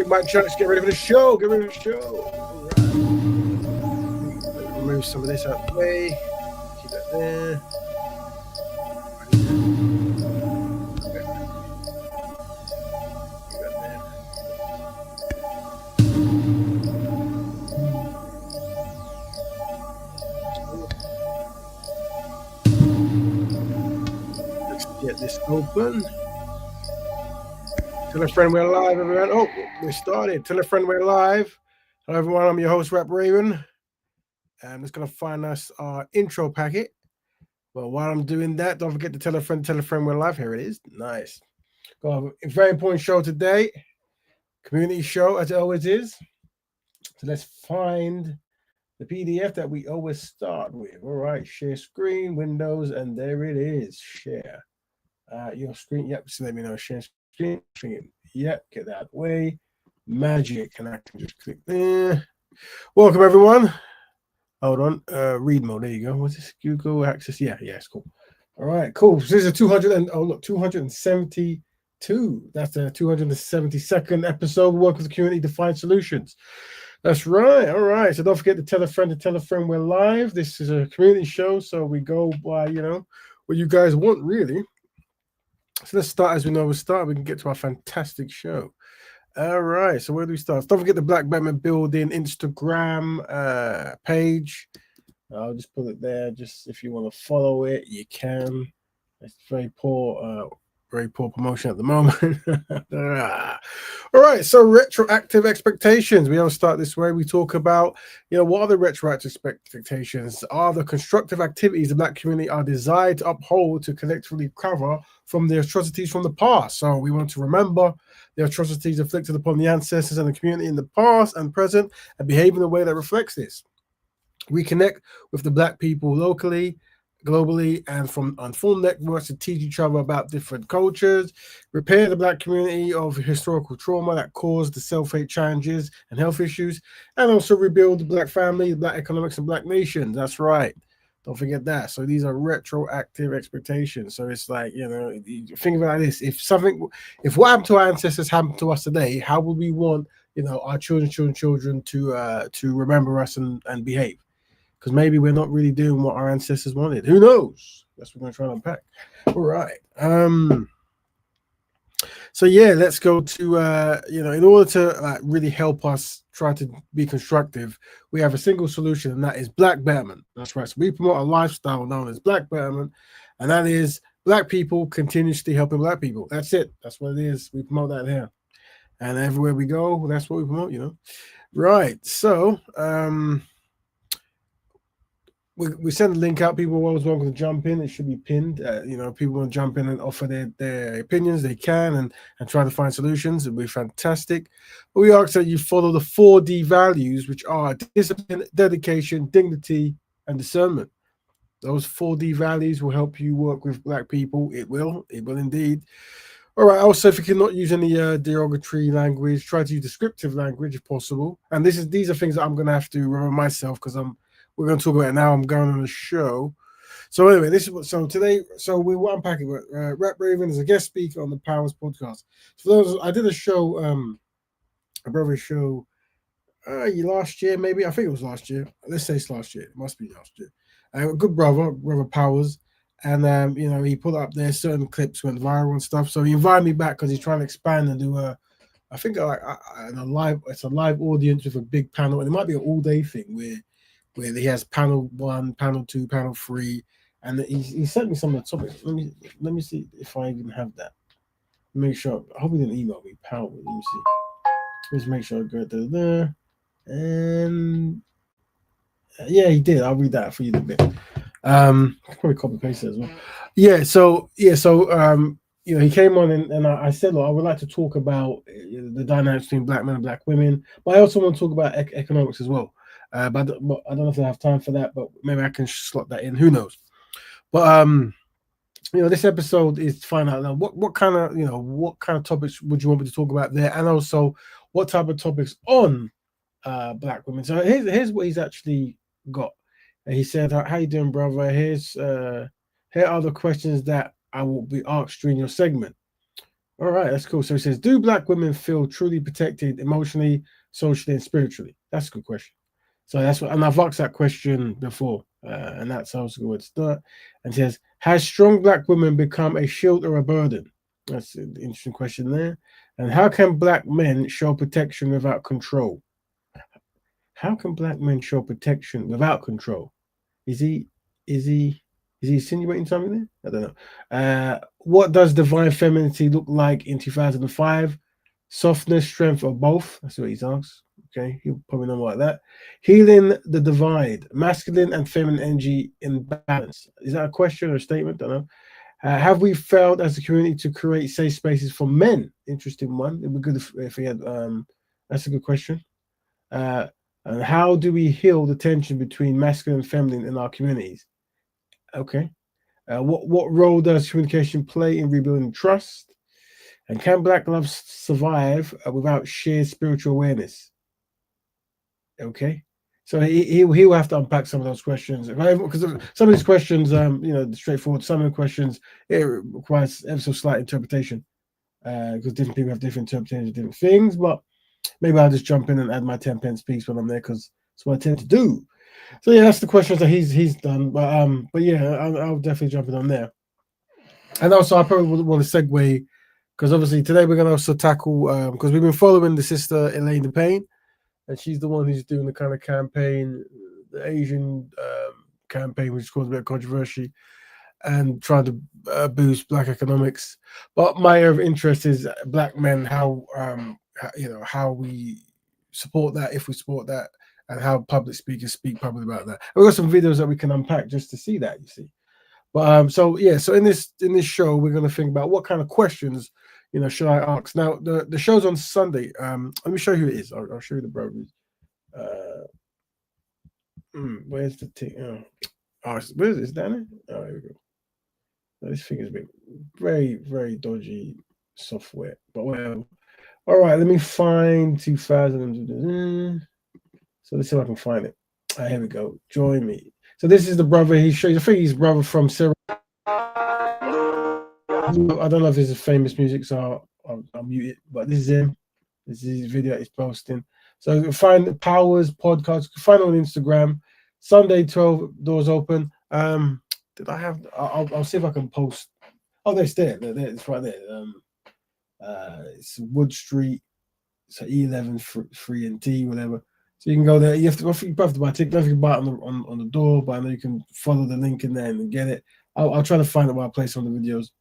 Mic check, let's get ready for the show. Get ready for the show. All right. Remove some of this out of the way. Keep that there. Let's get this open. Tell a friend we're live, everyone. Oh, we started. Tell a friend we're live. Hello, everyone. I'm your host, Rap Raven. I'm just going to find us our intro packet. Well, while I'm doing that, don't forget to tell a friend we're live. Here it is. Nice. Got a very important show today. Community show, as it always is. So let's find the PDF that we always start with. All right. Share screen, Windows, and there it is. Share. Your screen. Yep. So let me know. Share screen. Yep, get that way. Magic, and I can just click there. Welcome, everyone. Hold on. Read mode. There you go. What's this? Google Access. Yeah, it's cool. All right, cool. So this is 272. That's the 272nd episode. Welcome to Community Defined Solutions. That's right. All right. So don't forget to tell a friend we're live. This is a community show, so we go by what you guys want, really. So let's start as we know we start. We can get to our fantastic show. All right. So where do we start? Don't forget the Black Betterment Building Instagram page. I'll just put it there. Just if you want to follow it, you can. It's very poor promotion at the moment. All right. So retroactive expectations. We don't start this way. We talk about, what are the retroactive expectations? Are the constructive activities the Black community are designed to uphold to collectively recover from the atrocities from the past? So we want to remember the atrocities inflicted upon the ancestors and the community in the past and present and behave in a way that reflects this. We connect with the Black people locally, globally, and from unformed networks to teach each other about different cultures, repair the Black community of historical trauma that caused the self-hate challenges and health issues, and also rebuild the Black family, Black economics, and Black nations. That's right. Don't forget that. So these are retroactive expectations. So it's like, think about this. If what happened to our ancestors happened to us today, how would we want, our children to remember us and behave? Because maybe we're not really doing what our ancestors wanted. Who knows? That's what we're going to try and unpack. All right. So yeah, let's go to in order to really help us try to be constructive, we have a single solution, and that is Black Betterment. That's right. So we promote a lifestyle known as Black Betterment, and that is Black people continuously helping Black people. That's it. That's what it is. We promote that here, and everywhere we go, that's what we promote. Right. So we send a link out. People are always welcome to jump in. It should be pinned. People want to jump in and offer their opinions. They can and try to find solutions. It'll be fantastic. But we ask that you follow the 4D values, which are discipline, dedication, dignity, and discernment. Those 4D values will help you work with Black people. It will indeed. All right. Also, if you cannot use any derogatory language, try to use descriptive language if possible. And these are things that I'm going to have to remember myself because we're going to talk about it now. I'm going on a show. So anyway, today we will unpack it. Rap Raven is a guest speaker on the Powers podcast. So I did a show, a brother show last year, maybe. I think it was last year. Let's say it's last year. It must be last year. A good brother Powers. And, he put up there certain clips went viral and stuff. So he invited me back because he's trying to expand and do a live audience with a big panel. And it might be an all-day thing where he has panel 1, panel 2, panel 3, and he sent me some of the topics. Let me see if I even have that. Make sure. I hope he didn't email me. Let me see. Let's make sure I go there. And yeah, he did. I'll read that for you in a bit. I'll probably copy paste it as well. So he came on and I said, look, I would like to talk about the dynamics between black men and black women, but I also want to talk about economics as well. But I don't know if I have time for that, but maybe I can slot that in. Who knows? But this episode is to find out now what kind of topics would you want me to talk about there, and also what type of topics on black women. So here's what he's actually got. He said, "How you doing, brother? Here are the questions that I will be asked during your segment." All right, that's cool. So he says, "Do black women feel truly protected emotionally, socially, and spiritually?" That's a good question. So that's what, and I've asked that question before, and that's also a good start. And says, "Has strong black women become a shield or a burden?" That's an interesting question there. And how can black men show protection without control? How can black men show protection without control? Is he insinuating something there? I don't know. What does divine femininity look like in 2005? Softness, strength, or both? That's what he's asked. Okay, he'll probably know about that. Healing the divide, masculine and feminine energy in balance. Is that a question or a statement? I don't know. Have we failed as a community to create safe spaces for men? Interesting one. It'd be good if we had. That's a good question. And how do we heal the tension between masculine and feminine in our communities? Okay. What role does communication play in rebuilding trust? And can black love survive without shared spiritual awareness? Okay. So he will have to unpack some of those questions because some of these questions, straightforward. Some of the questions it requires ever so slight interpretation because different people have different interpretations of different things. But maybe I'll just jump in and add my 10 pence piece when I'm there because that's what I tend to do. So yeah, that's the questions that he's done. But yeah, I'll definitely jump in on there. And also, I probably would want to segue because obviously today we're going to also tackle because we've been following the sister Elaine the Pain, and she's the one who's doing the kind of campaign, the Asian campaign, which caused a bit of controversy and trying to boost black economics. But my interest is black men, how we support that, if we support that, and how public speakers speak publicly about that. We've got some videos that we can unpack just to see that, you see. But so in this show, we're going to think about what kind of questions should I ask. Now the show's on Sunday. Let me show you who it is. I'll show you the brothers. Where's the thing? Where is this? Down there? Oh, here we go. This thing is a bit very, very dodgy software, but whatever. All right, let me find 2000. So let's see if I can find it. Here we go. Join me. So this is the brother. I think he's brother from Sarah. I don't know if this is famous music, so I'll mute it. But this is him. This is his video he's posting. So you can find the Powers podcast. You can find it on Instagram. Sunday 12 doors open. Did I have? I'll see if I can post. Oh, it's there. It's right there. It's Wood Street. So E11 free and T, whatever. So you can go there. You have to buy a ticket. Don't you can buy it on the door, but I know you can follow the link in there and get it. I'll try to find it while I place on the videos.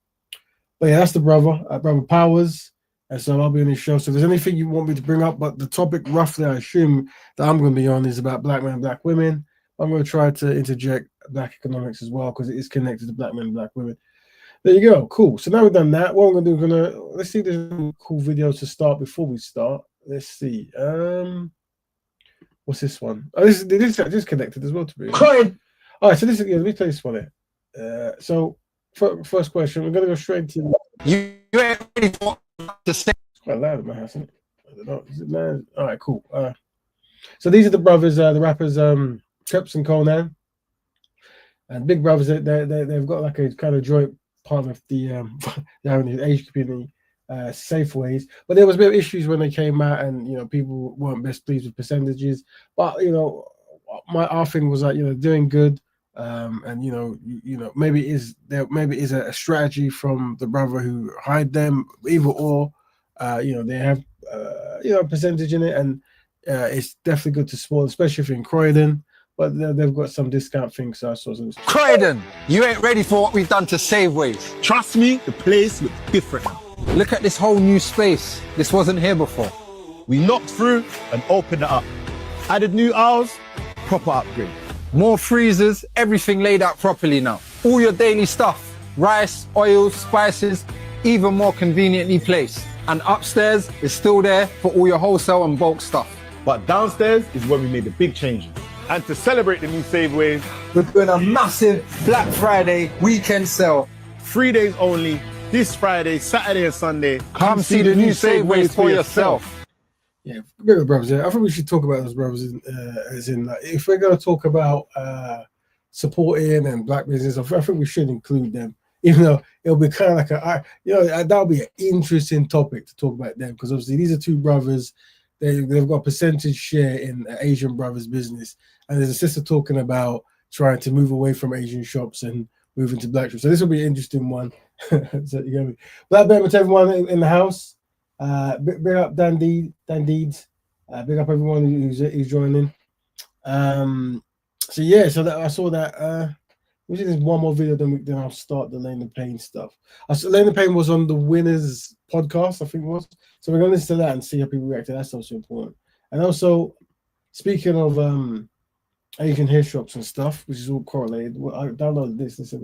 But yeah, that's the brother Powers. And so I'll be on his show. So if there's anything you want me to bring up, but the topic roughly, I assume that I'm going to be on is about black men and black women. I'm going to try to interject black economics as well because it is connected to black men and black women. There you go. Cool. So now we've done that. What I'm going to do, let's see if there's any cool videos to start before we start. Let's see. What's this one? Oh, this is connected as well to me. All right, so let me play this one here. So first question, we're going to go straight to you ain't ready for the same. It's quite loud in my house, isn't it? I don't know. Is it loud? All right, cool. So these are the brothers, the rappers, Keps and Conan, and Big Brothers. They've got like a kind of joint part of the Asian community, Safeways. But there was a bit of issues when they came out, and people weren't best pleased with percentages. But our thing was like doing good. And maybe it is a strategy from the brother who hired them, either or. They have a percentage in it, and it's definitely good to support, especially if you're in Croydon. But they've got some discount things. So I saw some. Croydon, you ain't ready for what we've done to Safeways. Trust me, the place looks different now. Look at this whole new space. This wasn't here before. We knocked through and opened it up. Added new aisles, proper upgrade. More freezers, everything laid out properly now. All your daily stuff, rice, oils, spices, even more conveniently placed. And upstairs is still there for all your wholesale and bulk stuff. But downstairs is where we made the big changes. And to celebrate the new Saveways, We're doing a massive Black Friday weekend sale. 3 days only, this Friday, Saturday and Sunday. Come see the new Saveways for yourself. Yeah, bigger brothers. Yeah, I think we should talk about those brothers as in like, if we're going to talk about supporting and black business, I think we should include them. Even though it'll be kind of like that'll be an interesting topic to talk about them, because obviously these are two brothers. They've got a percentage share in Asian brothers' business, and there's a sister talking about trying to move away from Asian shops and move into black shops. So this will be an interesting one. So you know, Black Betterment to everyone in the house. Big up Dan Deeds. Big up everyone who's joining. So yeah, so that I saw that. We did this one more video, then I'll start the Lane the Pain stuff. Lane the Pain was on the Winners podcast, I think it was. So we're going to listen to that and see how people react to that. That's also important. And also, speaking of Asian hair shops and stuff, which is all correlated, I downloaded this. This is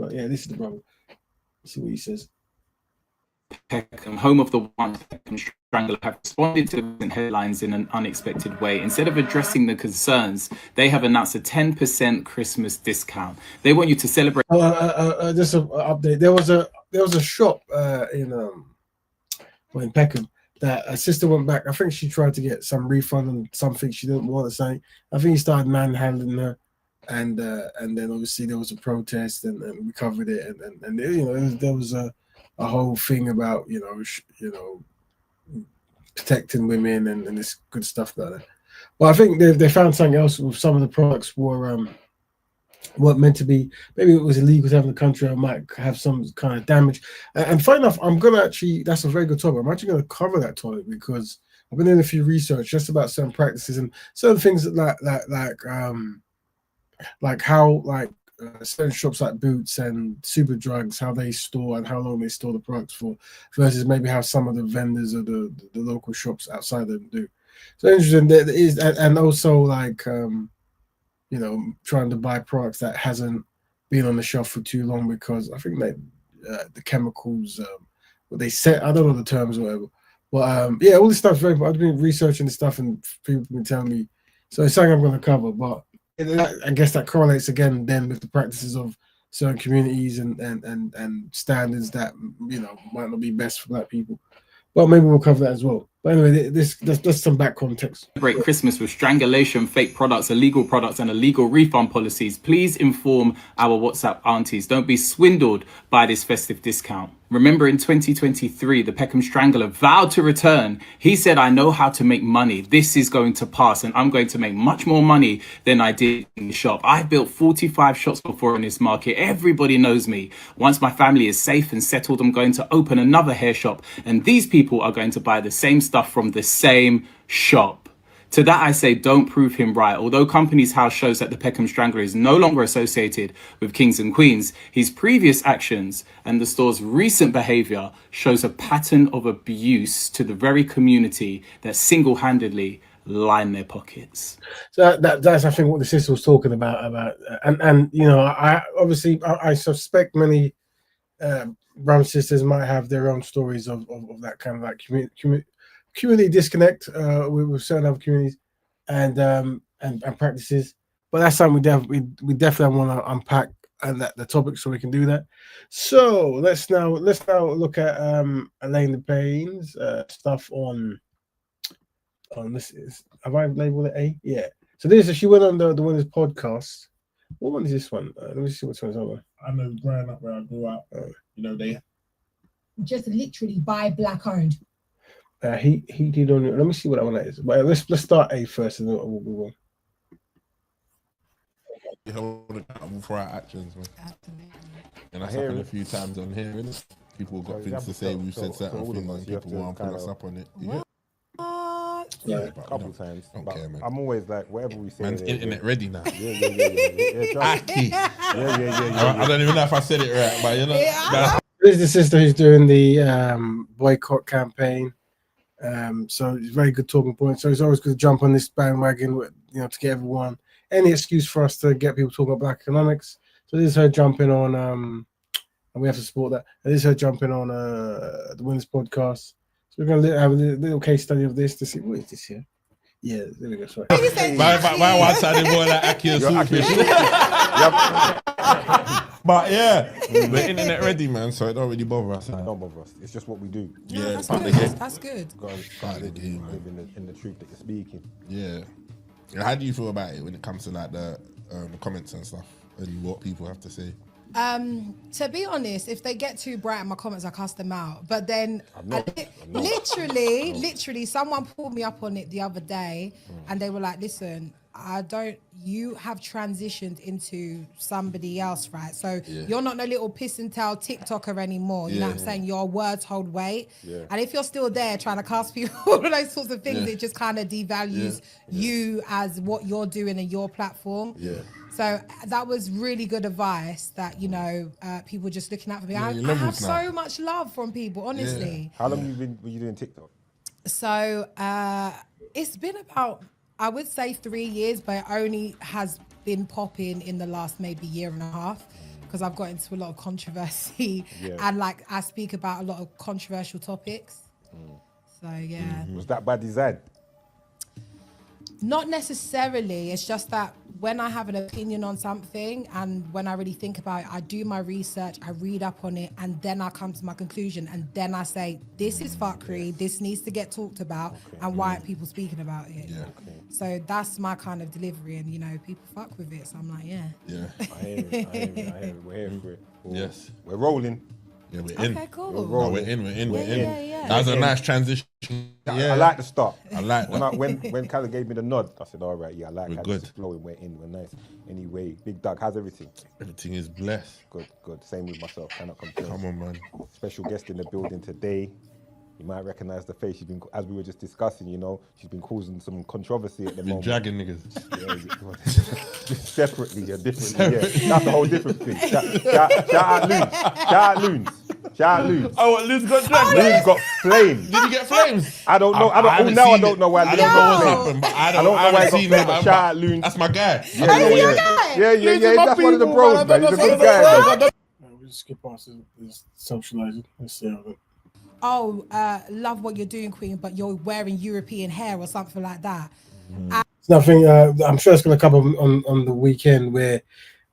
the brother. Let's see what he says. Peckham, home of the one Peckham Strangler, have responded to the headlines in an unexpected way. Instead of addressing the concerns, they have announced a 10% Christmas discount. They want you to celebrate. Just an update. There was a shop in Peckham that a sister went back. I think she tried to get some refund on something she didn't want to say. I think he started manhandling her, and then obviously there was a protest, and we covered it, and there was a whole thing about protecting women and this good stuff like that. Well, I think they found something else with some of the products weren't meant to be. Maybe it was illegal to have in the country. I might have some kind of damage. And funny enough, I'm gonna actually. That's a very good topic. I'm actually gonna cover that topic because I've been doing a few research just about certain practices and certain things like how certain shops like Boots and Super Drugs, how they store and how long they store the products for, versus maybe how some of the vendors or the local shops outside them do. So interesting. There is, and also trying to buy products that hasn't been on the shelf for too long, because I think the chemicals, what they set, I don't know the terms or whatever. But all this stuff's very. I've been researching this stuff and people have been telling me. So it's something I'm going to cover, but I guess that correlates again then with the practices of certain communities and standards that might not be best for black people. Well, maybe we'll cover that as well. But anyway, that's some back context. Celebrate Christmas with strangulation, fake products, illegal products, and illegal refund policies. Please inform our WhatsApp aunties. Don't be swindled by this festive discount. Remember, in 2023, the Peckham Strangler vowed to return. He said, I know how to make money. This is going to pass, and I'm going to make much more money than I did in the shop. I've built 45 shops before in this market. Everybody knows me. Once my family is safe and settled, I'm going to open another hair shop, and these people are going to buy the same stuff from the same shop. To that I say, don't prove him right. Although Companies House shows that the Peckham Strangler is no longer associated with Kings and Queens, his previous actions and the store's recent behavior shows a pattern of abuse to the very community that single-handedly line their pockets. So that's I think what the sister was talking about, and I suspect many brown sisters might have their own stories of that kind of like community disconnect with certain other communities and practices. But that's something we definitely want to unpack and the topic, so we can do that. So let's now look at Elaine the Payne's stuff on this. Have I labeled it A? Yeah. So she went on the Winners podcast. What one is this one? Let me see which one's on. I know growing up where I grew up, they just literally buy black owned. He did on. Let me see what that one is. But let's start A first, and then we'll move on. You hold accountable for our actions, man. And that's happened a few times on here, innit? People got things to say. We've said certain things, and people want to pull us up on it. Yeah, a couple times. Don't care, man. I'm always like, whatever we say. Man's internet ready now. Yeah. I don't even know if I said it right, but This is the sister who's doing the boycott campaign. So it's a very good talking point. So it's always good to jump on this bandwagon, to get everyone any excuse for us to get people talking about black economics. So this is her jumping on and we have to support that. And this is her jumping on the Winners podcast. So we're going to have a little case study of this to see what is this here. Yeah, there we go. Sorry. My one sounded more like Aki and Swordfish. But yeah, we're internet ready, man, so it don't really bother us. Don't bother us. It's just what we do. Yeah, that's part of good. the game. That's good. Part of the game, man. Live in the truth that you're speaking. Yeah. And how do you feel about it when it comes to like the comments and stuff and what people have to say? To be honest, if they get too bright in my comments, I cast them out. But then, literally, someone pulled me up on it the other day, and they were like, "Listen, you have transitioned into somebody else, right? So you're not no little piss and tell TikToker anymore. You know what I'm saying? Your words hold weight. Yeah. And if you're still there trying to cast people all of those sorts of things, it just kind of devalues you as what you're doing in your platform. Yeah. So that was really good advice that, you know, people just looking out for me. I have so much love from people, honestly. Yeah. How long were you doing TikTok? So it's been about, I would say 3 years, but it only has been popping in the last maybe year and a half because I've got into a lot of controversy and like I speak about a lot of controversial topics. So yeah. Was that by design? Not necessarily. It's just that when I have an opinion on something and when I really think about it, I do my research, I read up on it, and then I come to my conclusion, and then I say, this is fuckery, this needs to get talked about, and why aren't people speaking about it? Yeah. So that's my kind of delivery, and you know, people fuck with it, so I'm like, yeah. I hear it. We're here for it. Yes. We're rolling. Yeah, we're in. Okay, cool. We're in. Yeah. That was a nice transition. I like the start. I like that. When Callum gave me the nod, I said, all right, I like we're how good. this is flowing. We're in. We're nice. Anyway, Big Doug, how's everything? Everything is blessed. Good. Same with myself. Cannot complain. Come on, man. Special guest in the building today. You might recognize the face. She's been, as we were just discussing, you know, she's been causing some controversy at the moment. Dragging niggas. Separately, differently. Yeah. That's a whole different thing. Shout out Loons. Oh, Loons got dragged? Loons got flamed. Did he get flames? I don't know. I don't know why. I don't know what's happened, but I don't know why he got flamed. Shout out Loons. That's my guy. Yeah. That's one of the bros, man. He's a good guy, man. We'll just skip past this socializing. Let's see how it. Love what you're doing, Queen, but you're wearing European hair or something like that. It's nothing. I'm sure it's going to come up on the weekend where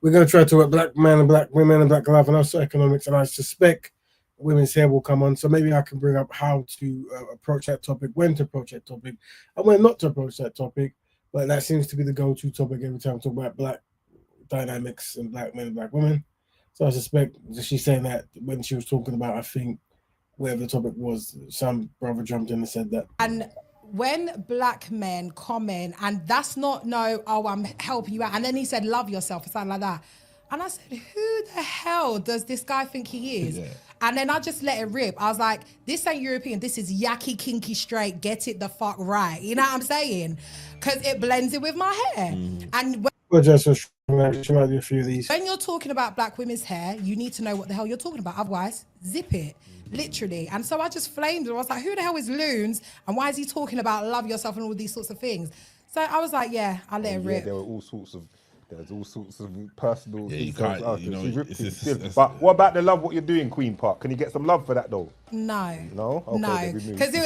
we're going to try to talk about black men and black women and black life and also economics. And I suspect women's hair will come on. So maybe I can bring up how to approach that topic, when to approach that topic, and when not to approach that topic. But that seems to be the go-to topic every time I talk about black dynamics and black men and black women. So I suspect she's saying that when she was talking about, I think, whatever the topic was, some brother jumped in and said that. And when black men comment, and that's not I'm helping you out, and then he said, love yourself, or something like that. And I said, who the hell does this guy think he is? Yeah. And then I just let it rip. I was like, this ain't European, this is yaki, kinky, straight, get it the fuck right. You know what I'm saying? Because it blends in with my hair. And might be a few of these. When you're talking about black women's hair, you need to know what the hell you're talking about. Otherwise, zip it. Literally. And so I just flamed him. I was like, who the hell is Loons? And why is he talking about love yourself and all these sorts of things? So I was like, yeah, I let it rip. There were all sorts of personal details. But what about the love what you're doing, Queen Park? Can you get some love for that though? No. Okay, no. Because it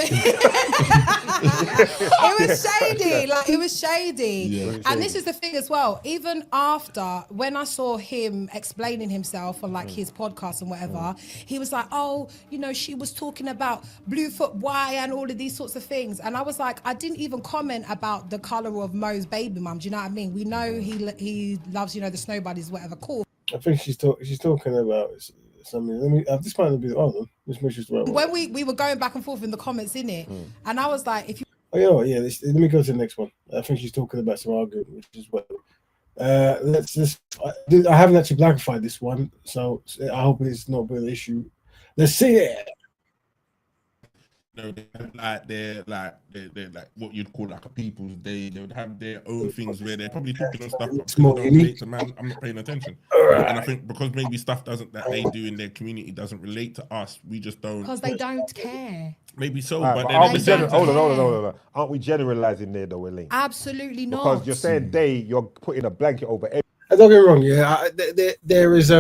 was shady. Like, it was shady. Yeah. And this is the thing as well. Even after, when I saw him explaining himself on like his podcast and whatever, he was like, oh, you know, she was talking about Bluefoot Y and all of these sorts of things. And I was like, I didn't even comment about the colour of Mo's baby mum. Do you know what I mean? We know he loves, you know, the snow buddies, whatever. Cool. I think she's talking about something. This might not be the other. This makes the right one. When we were going back and forth in the comments, innit? And I was like, if you. Oh, you know what? Yeah. Let me go to the next one. I think she's talking about some argument, which is what. I haven't actually blackfied this one, so I hope it's not been an issue. Let's see it. They're like what you'd call like a people's day. They would have their own things where they're probably talking on stuff that don't relate to man. I'm not paying attention. And I think because maybe stuff that they do in their community doesn't relate to us, we just don't. Because they don't care. Maybe so, but hold on. Aren't we generalizing there though, Elaine? Absolutely not. Because you're saying you're putting a blanket over everything. Don't get me wrong. Yeah, there is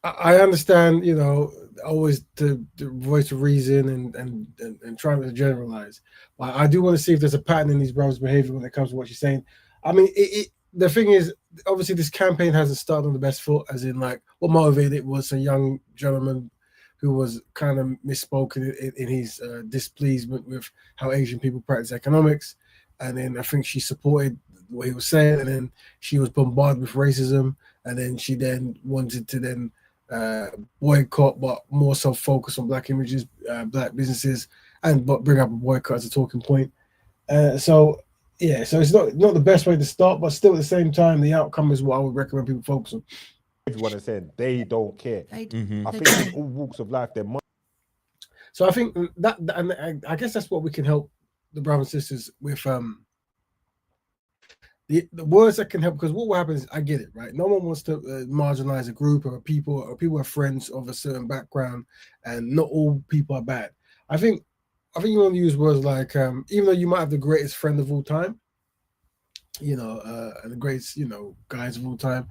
I understand, you know, always the voice of reason and trying to generalize. But I do want to see if there's a pattern in these brothers' behavior when it comes to what she's saying. I mean, the thing is, obviously, this campaign hasn't started on the best foot, as in, like, what motivated it was a young gentleman who was kind of misspoken in his displeasement with how Asian people practice economics. And then I think she supported what he was saying, and then she was bombarded with racism, and then she then wanted to then boycott, but more so focus on black images, black businesses, and but bring up a boycott as a talking point. So yeah, so it's not the best way to start, but still at the same time, the outcome is what I would recommend people focus on. Everyone is saying they don't care. I think in all walks of life, there must. So I think that and I guess that's what we can help the brothers and sisters with. The words that can help, because what will happen is, I get it, right? No one wants to marginalize a group or people, or people are friends of a certain background, and not all people are bad. I think you want to use words like, even though you might have the greatest friend of all time, you know, and the greatest, you know, guys of all time,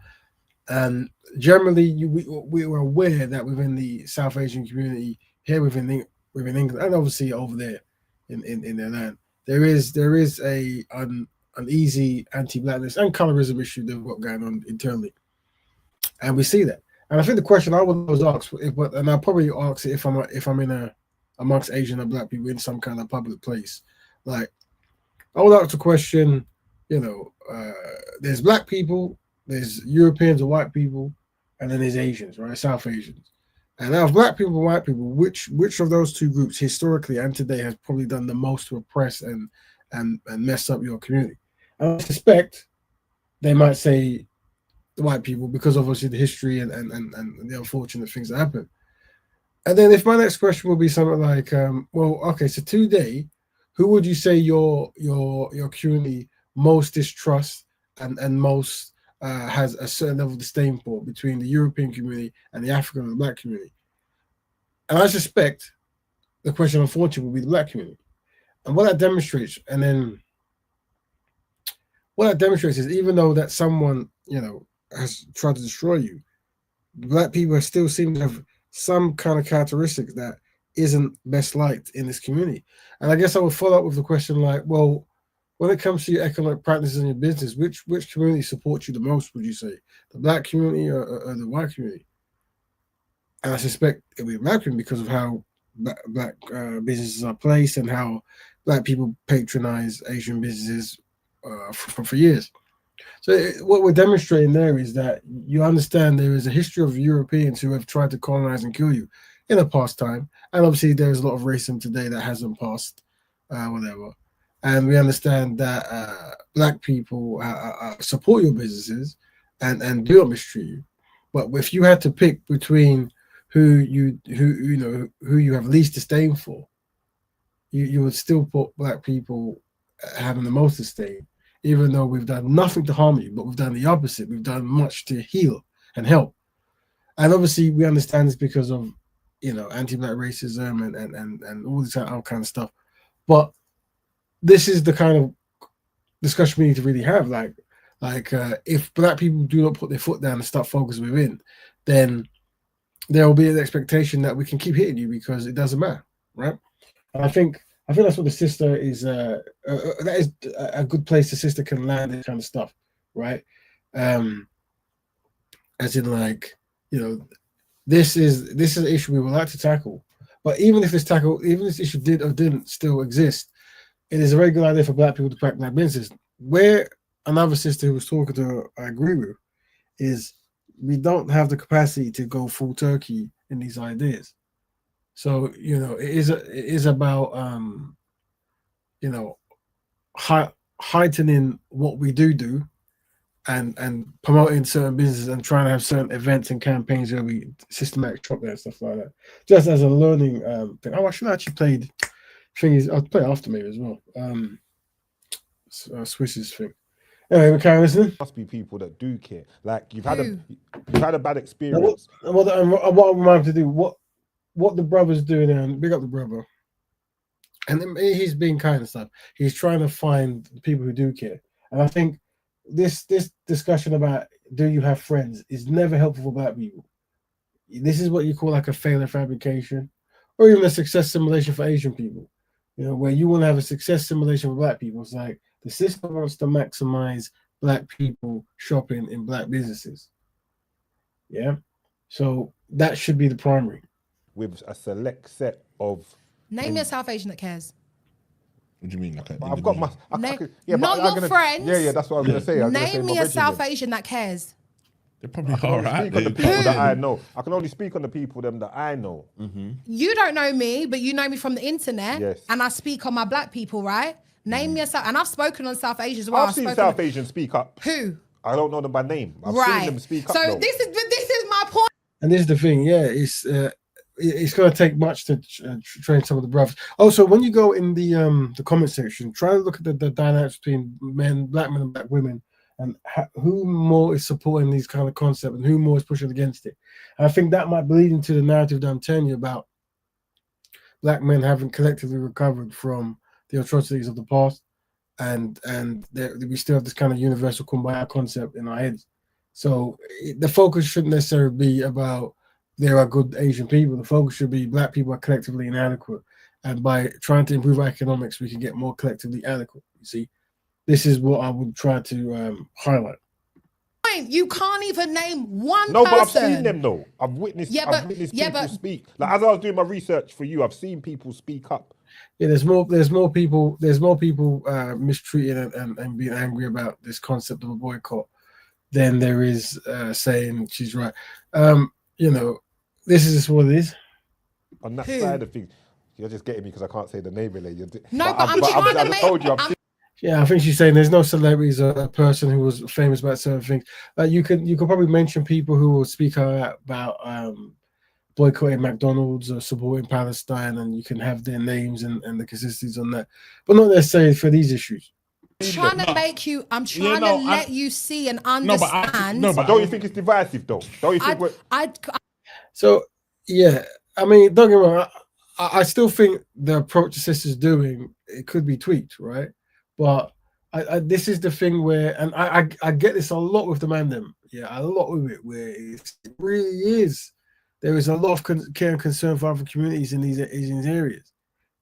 and generally we were aware that within the South Asian community here within England, and obviously over there in their land, there is a uneasy anti-blackness and colorism issue they've got going on internally, and we see that. And I think the question I would always ask, and I'll probably ask it if I'm in amongst Asian or black people in some kind of public place, like I would ask the question, you know, there's black people, there's Europeans or white people, and then there's Asians, right? South Asians. And out of black people and white people, which of those two groups historically and today has probably done the most to oppress and mess up your community? I suspect they might say the white people, because obviously the history and the unfortunate things that happen. And then if my next question will be something like, well, okay, so today, who would you say your community most distrusts and most has a certain level of disdain for between the European community and the African and the black community? And I suspect the question, unfortunately, will be the black community. And what that demonstrates, is, even though that someone, you know, has tried to destroy you, black people still seem to have some kind of characteristics that isn't best liked in this community. And I guess I would follow up with the question like, well, when it comes to your economic practices and your business, which community supports you the most, would you say? The black community or the white community? And I suspect it'll be the black community because of how black businesses are placed and how black people patronize Asian businesses for years. So what we're demonstrating there is that you understand there is a history of Europeans who have tried to colonize and kill you in a past time. And obviously there's a lot of racism today that hasn't passed, whatever. And we understand that black people support your businesses and do not mistreat you. But if you had to pick between who you have least disdain for, you would still put black people having the most disdain, even though we've done nothing to harm you, but we've done the opposite. We've done much to heal and help. And obviously we understand this because of, you know, anti-black racism and all this kind of stuff. But this is the kind of discussion we need to really have. Like if black people do not put their foot down and start focusing within, then there will be an expectation that we can keep hitting you because it doesn't matter, right? And I think that's what the sister is. That is a good place the sister can land this kind of stuff, right? As in, like, you know, this is an issue we would like to tackle. But even if this issue did or didn't still exist, it is a very good idea for black people to practice their business. Where another sister who was talking to her, I agree with, is we don't have the capacity to go full turkey in these ideas. So, you know, it is about you know, heightening what we do and promoting certain businesses and trying to have certain events and campaigns where we systematic shop there and stuff like that, just as a learning thing. Oh, I should actually played things. I'll play after maybe as well. Swiss's thing. Anyway, we carry listening. Must be people that do care. Like you've had a bad experience. What I remind to do, what the brother's doing, and big up the brother. And he's being kind and stuff. He's trying to find people who do care. And I think this discussion about do you have friends is never helpful for black people. this is what you call like a failure fabrication, or even a success simulation for Asian people. Where you want to have a success simulation for Black people. It's like the system wants to maximize Black people shopping in Black businesses. Yeah, so that should be the primary. With a select set of. Name me a South Asian that cares. What do you mean? I've got my. Not your friends. Yeah, that's what I was gonna say. Name me a South Asian that cares. They probably are right. Speak on the people that I know. I can only speak on the people that I know. You don't know me, but you know me from the internet. Yes. And I speak on my Black people, right? Name me a South, and I've spoken on South Asians as well. I've seen South Asians speak up. Who? I don't know them by name. I've seen them speak up. So this is my point. And this is the thing, yeah, it's going to take much to train some of the brothers. Also, when you go in the comment section, try to look at the dynamics between Black men and Black women, and who more is supporting these kind of concepts and who more is pushing against it. And I think that might bleed into the narrative that I'm telling you about Black men having collectively recovered from the atrocities of the past, and we still have this kind of universal kumbaya concept in our heads. So the focus shouldn't necessarily be about there are good Asian people. The focus should be Black people are collectively inadequate, and by trying to improve our economics, we can get more collectively adequate. You see, this is what I would try to highlight. You can't even name one person. No, but I've seen them though. I've witnessed people speak. Like as I was doing my research for you, I've seen people speak up. Yeah, there's more people mistreated and being angry about this concept of a boycott than there is saying she's right. This is just what it is. On that side of things, you're just getting me because I can't say the name really. Yeah, I think she's saying there's no celebrities or a person who was famous about certain things. You could probably mention people who will speak out about boycotting McDonald's or supporting Palestine, and you can have their names and the consistencies on that, but not necessarily for these issues. I'm trying to let you see and understand. But don't you think it's divisive though? Don't you think So yeah, I mean, don't get me wrong. I still think the approach the sister's doing, it could be tweaked, right? But this is the thing where, and I get this a lot with the Mandem, a lot with it, where it really is. There is a lot of care and concern for other communities in these Asian areas,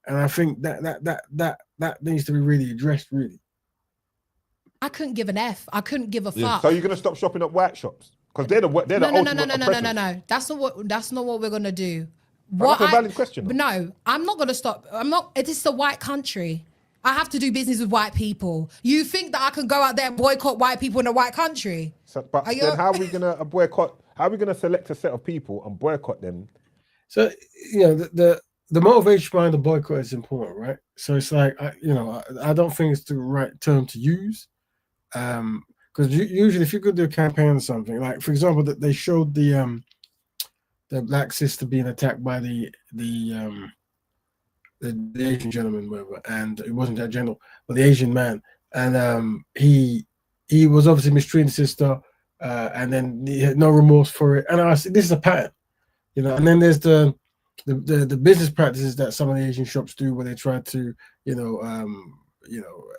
and I think that needs to be really addressed. Really, I couldn't give an F. I couldn't give a fuck. So you're gonna stop shopping at white shops because they're the ultimate No. That's not what we're gonna do. That's a valid question. No, I'm not gonna stop. It is a white country. I have to do business with white people. You think that I can go out there and boycott white people in a white country? But then how are we gonna boycott? How are we gonna select a set of people and boycott them? So the motivation behind the boycott is important, right? So it's like I don't think it's the right term to use, because usually if you could do a campaign or something, like for example, that they showed the Black sister being attacked by the Asian gentleman, whatever, and it wasn't that gentle, but the Asian man, and he was obviously mistreating the sister, and then he had no remorse for it. And I said, this is a pattern, And then there's the business practices that some of the Asian shops do, where they try to,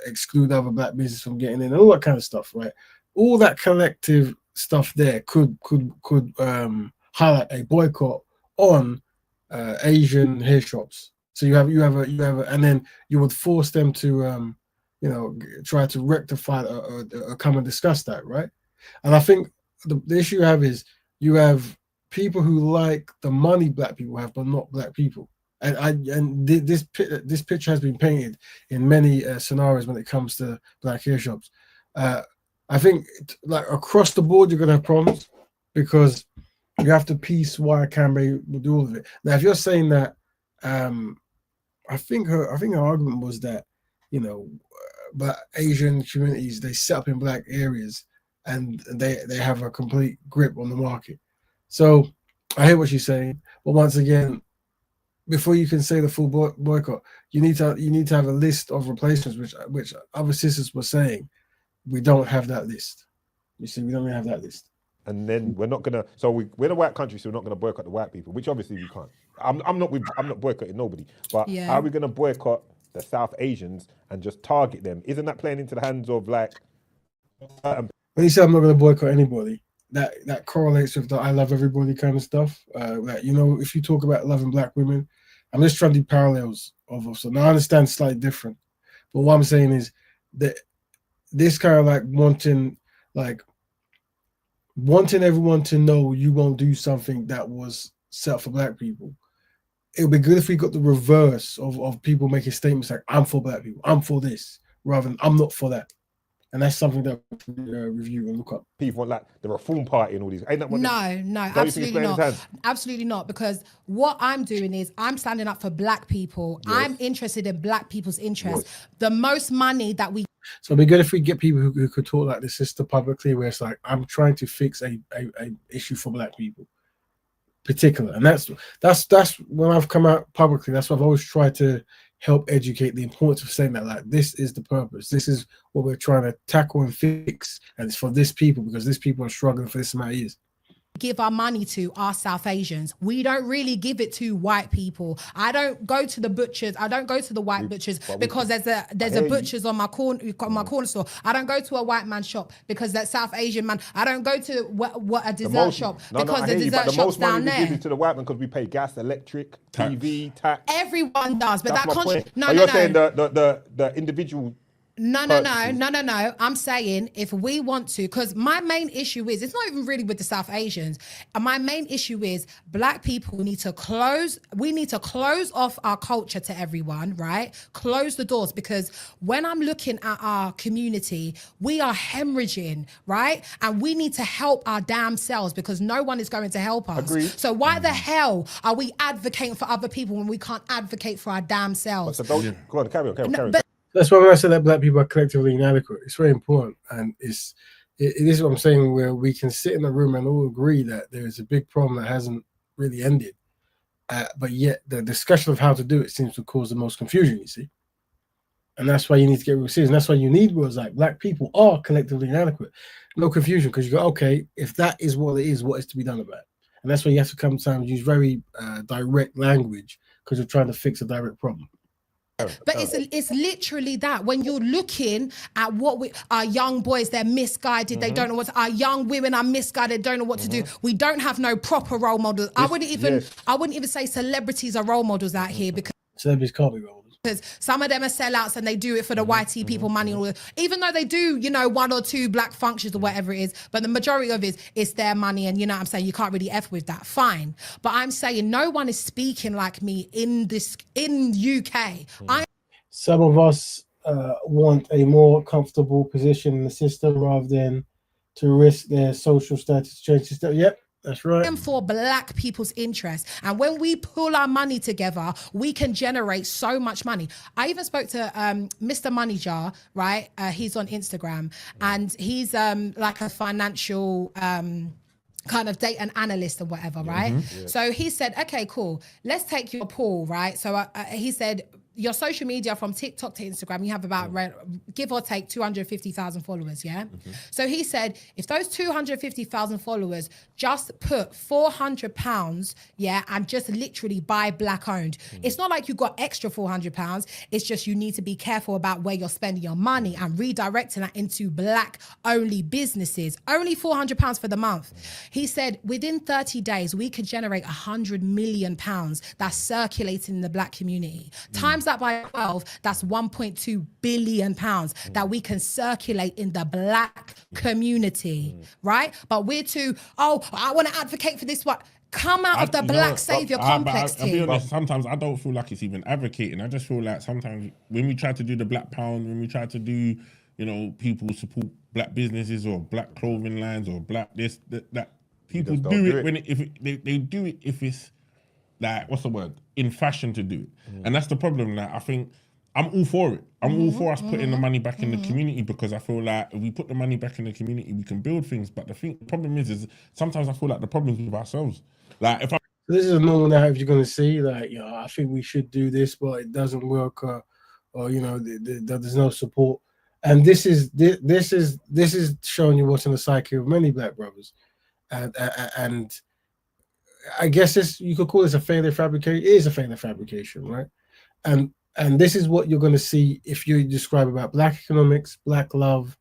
exclude other Black business from getting in, and all that kind of stuff, right? All that collective stuff there could highlight a boycott on Asian hair shops. So you have a, and then you would force them to, try to rectify or come and discuss that, right? And I think the issue you have is you have people who like the money Black people have, but not Black people. And this picture has been painted in many scenarios when it comes to Black hair shops. I think like across the board, you're going to have problems because you have to piece why Canberra will do all of it. Now, if you're saying that, I think her argument was that, but Asian communities, they set up in Black areas and they have a complete grip on the market. So I hear what she's saying, but once again, before you can say the full boycott, you need to have a list of replacements, which other sisters were saying. We don't have that list. You see, we don't have that list. And then we're not gonna. So we're a white country, so we're not gonna boycott the white people, which obviously we can't. I'm not boycotting nobody. But how are we gonna boycott the South Asians and just target them? Isn't that playing into the hands of like? When you say I'm not gonna boycott anybody, that correlates with the I love everybody kind of stuff. That, you know, if you talk about loving black women, I'm just trying to do parallels of. So now I understand it's slightly different, but what I'm saying is that this kind of like wanting everyone to know you won't do something that was set for black people. It would be good if we got the reverse of people making statements like, I'm for black people, I'm for this, rather than I'm not for that. And that's something that we review and look up. People want like the Reform Party and all these. Ain't that what No, absolutely not. Absolutely not. Because what I'm doing is I'm standing up for black people. Yes. I'm interested in black people's interests. Yes. The most money that we. So it'd be good if we get people who could talk like this sister publicly, where it's like, I'm trying to fix a issue for black people. Particular, and that's when I've come out publicly. That's what I've always tried to help educate the importance of saying that, like, this is the purpose, this is what we're trying to tackle and fix, and it's for this people because these people are struggling for this amount of years. Give our money to our South Asians. We don't really give it to white people. I don't go to the butchers. I don't go to the white butchers because there's a butchers on my corner store. I don't go to a white man shop because that South Asian man. I don't go to what a dessert shop because the dessert shop's down there. We give it to the white man because we pay gas, electric, TV, tax. Everyone does, but that's you're saying the individual. No. I'm saying if we want to, because my main issue is, it's not even really with the South Asians. My main issue is black people we need to close off our culture to everyone, right? Close the doors, because when I'm looking at our community, we are hemorrhaging, right? And we need to help our damn selves because no one is going to help us. Agreed. So why the hell are we advocating for other people when we can't advocate for our damn selves? Go on, carry on. That's why when I said that black people are collectively inadequate, it's very important. And it is what I'm saying, where we can sit in a room and all agree that there is a big problem that hasn't really ended. But yet the discussion of how to do it seems to cause the most confusion, you see. And that's why you need to get real serious. And that's why you need words like black people are collectively inadequate. No confusion, because you go, okay, if that is what it is, what is to be done about it? And that's why you have to sometimes use very direct language, because you're trying to fix a direct problem. But it's literally that. When you're looking at what our young boys, they're misguided, they don't know our young women are misguided, don't know what to do. We don't have no proper role models. I wouldn't even say celebrities are role models out here, because celebrities can't be role models. Because some of them are sellouts and they do it for the YT people money, even though they do, you know, 1 or 2 black functions or whatever it is, but the majority of it's their money, and you know what I'm saying, you can't really F with that. Fine. But I'm saying no one is speaking like me in UK. Some of us want a more comfortable position in the system rather than to risk their social status change. Yep. That's right. And for black people's interests. And when we pull our money together, we can generate so much money. I even spoke to Mr. Money Jar, right? He's on Instagram, and he's like a financial kind of data analyst or whatever, right? Yeah. So he said, okay, cool. Let's take your pool, right? So he said, your social media from TikTok to Instagram, you have about, give or take, 250,000 followers, yeah? So he said, if those 250,000 followers just put £400, yeah, and just literally buy black owned, it's not like you got extra £400, it's just you need to be careful about where you're spending your money and redirecting that into black only businesses. Only £400 for the month. He said, within 30 days, we could generate £100 million that's circulating in the black community. Times that by 12, that's 1.2 billion pounds that we can circulate in the black community, right? But we're too, I want to advocate for this one. Come out of the black savior complex. I'll be honest, sometimes I don't feel like it's even advocating. I just feel like sometimes when we try to do the black pound, when we try to do, you know, people support black businesses or black clothing lines or black this, that people do it when they do it if it's like, what's the word? In fashion to do it. And that's the problem. Like, I think I'm all for it. I'm all for us putting the money back in the community, because I feel like if we put the money back in the community, we can build things. But the problem is sometimes I feel like the problem's with ourselves. Like, if this is a normal narrative you're going to see, like, you know, I think we should do this, but it doesn't work, or you know, there's no support. And this is showing you what's in the psyche of many black brothers, and I guess you could call this a failure fabrication. It is a failure fabrication, right? And this is what you're going to see if you describe about black economics, black love,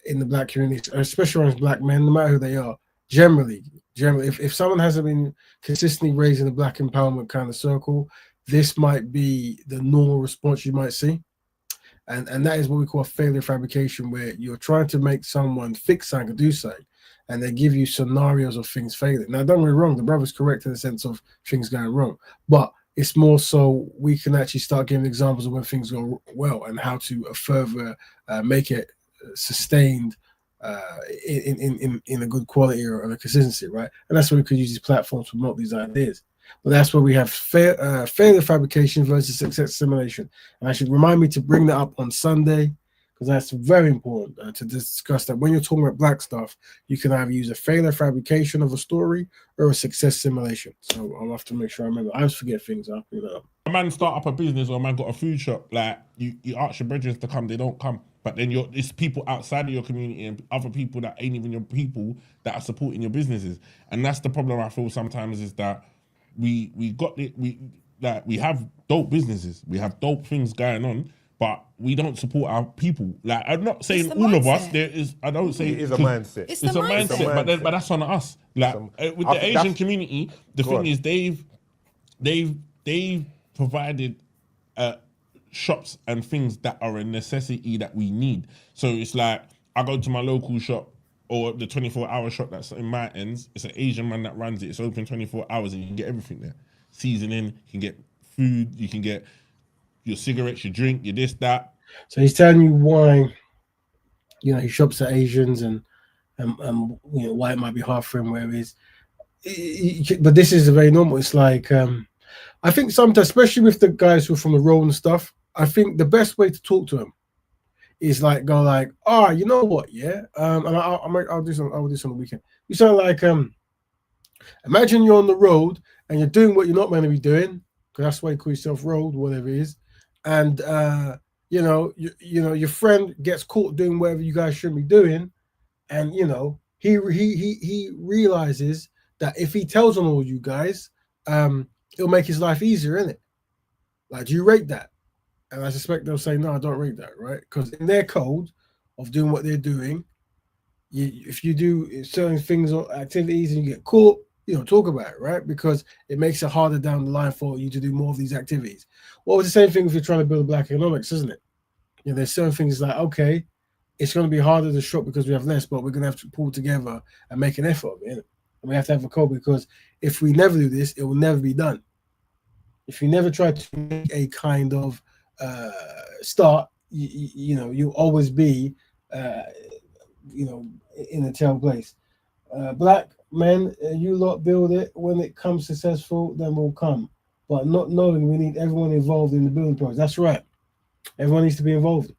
in the black community, especially amongst black men, no matter who they are. Generally, if someone hasn't been consistently raised in the black empowerment kind of circle, this might be the normal response you might see. And that is what we call failure fabrication, where you're trying to make someone fix something or do something, and they give you scenarios of things failing. Now, don't get me wrong, the brother's correct in the sense of things going wrong, but it's more so we can actually start giving examples of when things go well and how to further make it sustained in a good quality or a consistency, right? And that's where we could use these platforms to promote these ideas. But that's where we have failure fabrication versus success simulation. And I should remind me to bring that up on Sunday, because that's very important to discuss that when you're talking about black stuff, you can either use a failure fabrication of a story or a success simulation. So I'll have to make sure I remember. I always forget things up, you know. A man start up a business or a man got a food shop, like you ask your brethren to come, they don't come. But then it's people outside of your community and other people that ain't even your people that are supporting your businesses. And that's the problem I feel sometimes, is that we have dope businesses, we have dope things going on, but we don't support our people. Like, I'm not saying all of us. There is, I don't say it is a mindset. It's a mindset, but that's on us. Like with the Asian community, the thing is they've provided shops and things that are a necessity that we need. So it's like I go to my local shop or the 24-hour shop that's in my ends. It's an Asian man that runs it. It's open 24 hours and you can get everything there. Seasoning, you can get food, you can get your cigarettes, your drink, your this, that. So he's telling you why, you know, he shops at Asians and you know, why it might be hard for him where it is. But this is very normal. It's like, I think sometimes, especially with the guys who are from the road and stuff, I think the best way to talk to them is like, go like, you know what, yeah? And I'll do some on the weekend. You sound like, imagine you're on the road and you're doing what you're not meant to be doing, because that's why you call yourself road, whatever it is. And you know, your friend gets caught doing whatever you guys shouldn't be doing, and you know, he realizes that if he tells on all you guys, it'll make his life easier, innit? Like, do you rate that? And I suspect they'll say, no, I don't rate that, right? Because in their code of doing what they're doing, if you do certain things or activities and you get caught, you know, talk about it, right? Because it makes it harder down the line for you to do more of these activities. Well, it's the same thing if you're trying to build black economics, isn't it? You know, there's certain things like, okay, it's going to be harder to shop because we have less, but we're going to have to pull together and make an effort of it, innit? And we have to have a code, because if we never do this, it will never be done. If you never try to make a kind of start, you know, you'll always be, you know, in a terrible place. Black men, you lot build it. When it comes successful, then we'll come. But not knowing we need everyone involved in the building process. That's right. Everyone needs to be involved.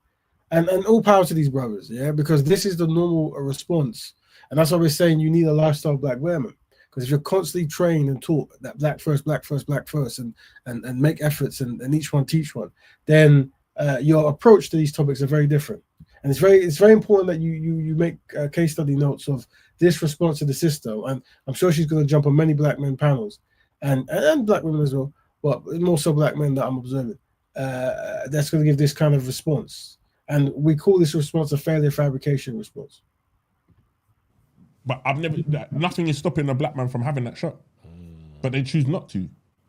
And all power to these brothers, yeah, because this is the normal response. And that's why we're saying you need a lifestyle black woman. Because if you're constantly trained and taught that black first, and make efforts and each one teach one, then your approach to these topics are very different. And it's very important that you make case study notes of this response to the system. And I'm sure she's going to jump on many black men panels and black women as well, but more so black men that I'm observing. That's going to give this kind of response. And we call this response a failure fabrication response. But nothing is stopping a black man from having that shot. But they choose not to.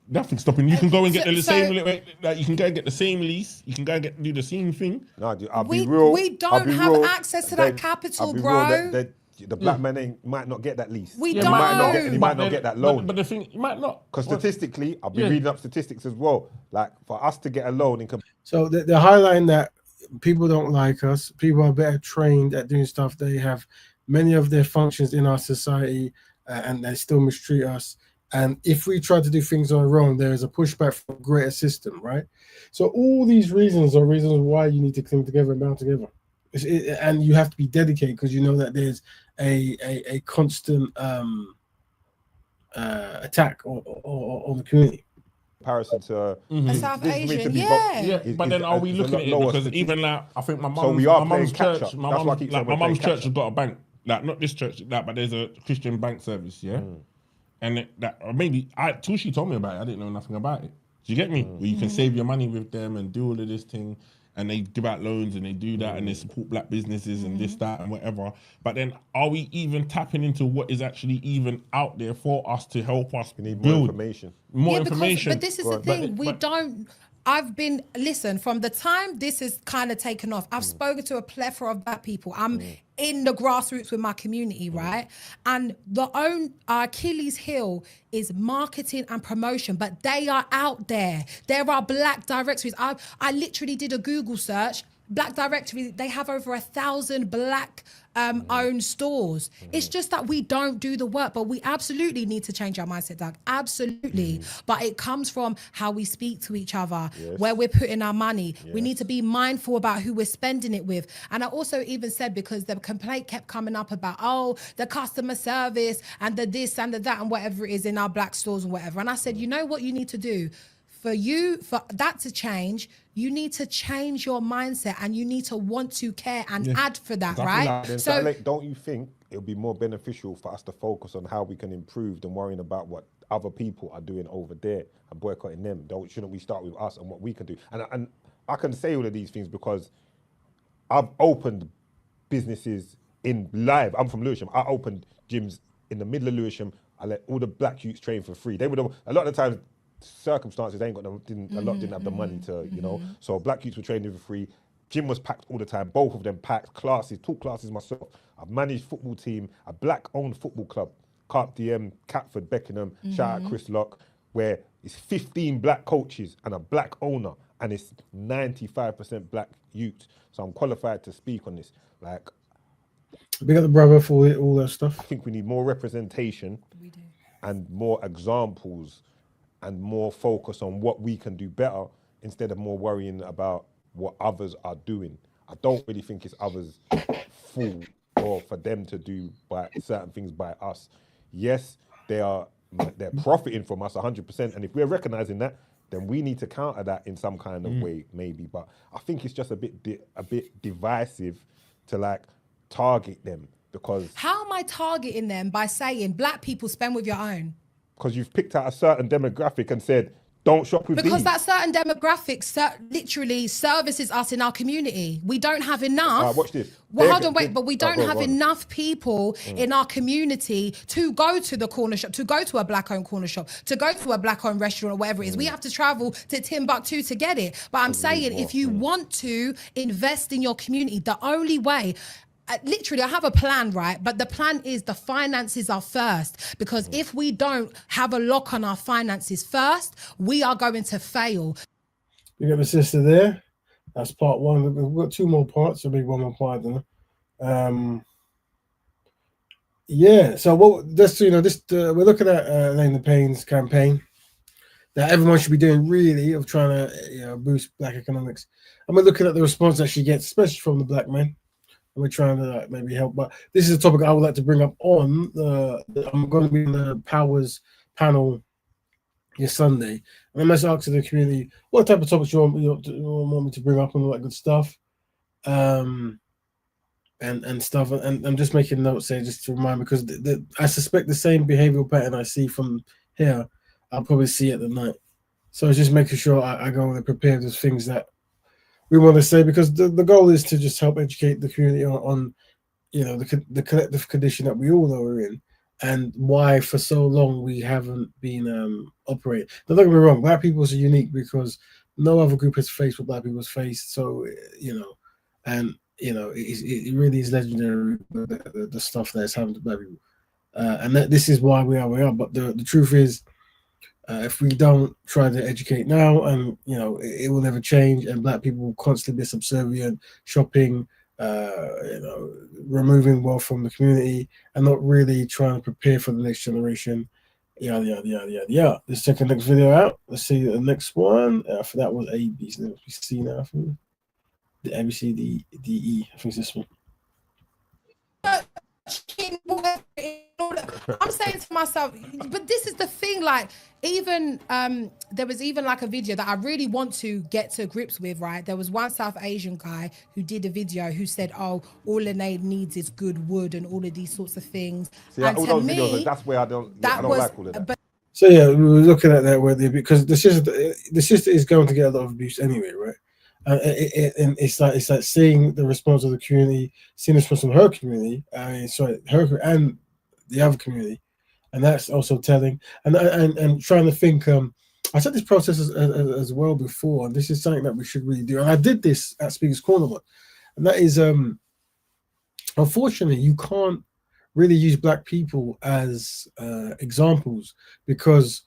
Nothing's stopping. You can go and get the same, like you can go and get the same lease. You can go and do the same thing. No, I'll be real. We don't have access to that capital, bro. The black man might not get that lease. We He don't. might not get that loan. But the thing, you might not. Because statistically, I'll be reading up statistics as well. Like, for us to get a loan so they're highlighting that people don't like us. People are better trained at doing stuff. They have many of their functions in our society, and they still mistreat us. And if we try to do things on our own, there is a pushback from a greater system, right? So all these reasons are reasons why you need to come together and bound together. And you have to be dedicated, because you know that there's a constant attack on the community. Comparison to South Asian, but then are we looking at it? Because even like, I think my mum's church, my mum's church has got a bank. Like, not this church, like, but there's a Christian bank service, yeah. And maybe till she told me about it, I didn't know nothing about it. Do you get me? Where you can save your money with them and do all of this thing, and they give out loans and they do that and they support black businesses and this, that, and whatever. But then, are we even tapping into what is actually even out there for us to help us need build more information? More Because, information. but this is the thing. We don't. Listen, from the time this is kind of taken off, I've spoken to a plethora of black people. I'm in the grassroots with my community, right? And our Achilles heel is marketing and promotion, but they are out there. There are black directories. I literally did a Google search. Black directory, they have over 1,000 black owned stores. It's just that we don't do the work, but we absolutely need to change our mindset, Doug. Absolutely. But it comes from how we speak to each other, where we're putting our money. We need to be mindful about who we're spending it with. And I also even said, because the complaint kept coming up about, the customer service and the this and the that and whatever it is in our black stores and whatever. And I said, you know what you need to do? For that to change, you need to change your mindset and you need to want to care and add for that, right? So don't you think it'll be more beneficial for us to focus on how we can improve than worrying about what other people are doing over there and boycotting them? Shouldn't we start with us and what we can do? And I can say all of these things because I've opened businesses in live. I'm from Lewisham. I opened gyms in the middle of Lewisham. I let all the black youths train for free. They would have, a lot of the times, circumstances didn't have the money to, you know. So black youths were training for free. Gym was packed all the time. Both of them packed. Classes, taught classes myself. I've managed football team, a black-owned football club, Carp DM, Catford, Beckenham. Shout out Chris Locke, where it's 15 black coaches and a black owner, and it's 95% black youth. So I'm qualified to speak on this. Like, big up the brother for all that stuff. I think we need more representation. We do. And more examples and more focus on what we can do better instead of more worrying about what others are doing. I don't really think it's others' fault or for them to do by certain things by us. Yes, they're profiting from us 100%, and if we're recognizing that, then we need to counter that in some kind of way, maybe. But I think it's just a bit divisive to like target them, because how am I targeting them by saying black people spend with your own? Because you've picked out a certain demographic and said, don't shop with because these. that certain demographic literally services us in our community. We don't have enough. Watch this. Well, hold on, wait, but we don't have enough people in our community to go to the corner shop, to go to a black-owned corner shop, to go to a black-owned restaurant or whatever it is. We have to travel to Timbuktu to get it. But I'm saying, if you want to invest in your community, the only way... literally, I have a plan, right? But the plan is the finances are first, because if we don't have a lock on our finances first, we are going to fail. You got the sister there. That's part one. We've got two more parts, so maybe one more part. Yeah. So what? This, we're looking at Name the Pain's campaign that everyone should be doing, really, of trying to boost black economics. And we're looking at the response that she gets, especially from the black men. And we're trying to maybe help. But this is a topic I would like to bring up on I'm going to be in the Powers panel this Sunday. And I'm just asking the community, what type of topics you want me to bring up and all that good stuff. And stuff. And I'm just making notes here just to remind, because I suspect the same behavioral pattern I see from here, I'll probably see at the night. So it's just making sure I go and prepare those things that we want to say, because the goal is to just help educate the community on the collective condition that we all know we're in, and why for so long we haven't been operating. Now, don't get me wrong, black people are unique because no other group has faced what black people has faced. So it really is legendary, the stuff that's happened to black people, and this is why we are where we are. But the truth is, if we don't try to educate now, and it will never change, and black people will constantly be subservient, shopping, removing wealth from the community, and not really trying to prepare for the next generation. Yeah. Let's check the next video out. Let's see the next one. For that was A, B, C now. The A, B, C, D, E. I think it's this one. I'm saying to myself, but this is the thing, like, even there was even like a video that I really want to get to grips with, right? There was one South Asian guy who did a video who said, all Lene needs is good wood and all of these sorts of things. See, and all to those me, videos, that's where I don't like all of that. But So yeah, we were looking at that because the sister is going to get a lot of abuse anyway, right? And it's like seeing the response of the community, seeing the response of her community. Her and the other community, and that's also telling. And trying to think. I said this process as well before, and this is something that we should really do. And I did this at Speaker's Corner one, and that is unfortunately you can't really use black people as examples because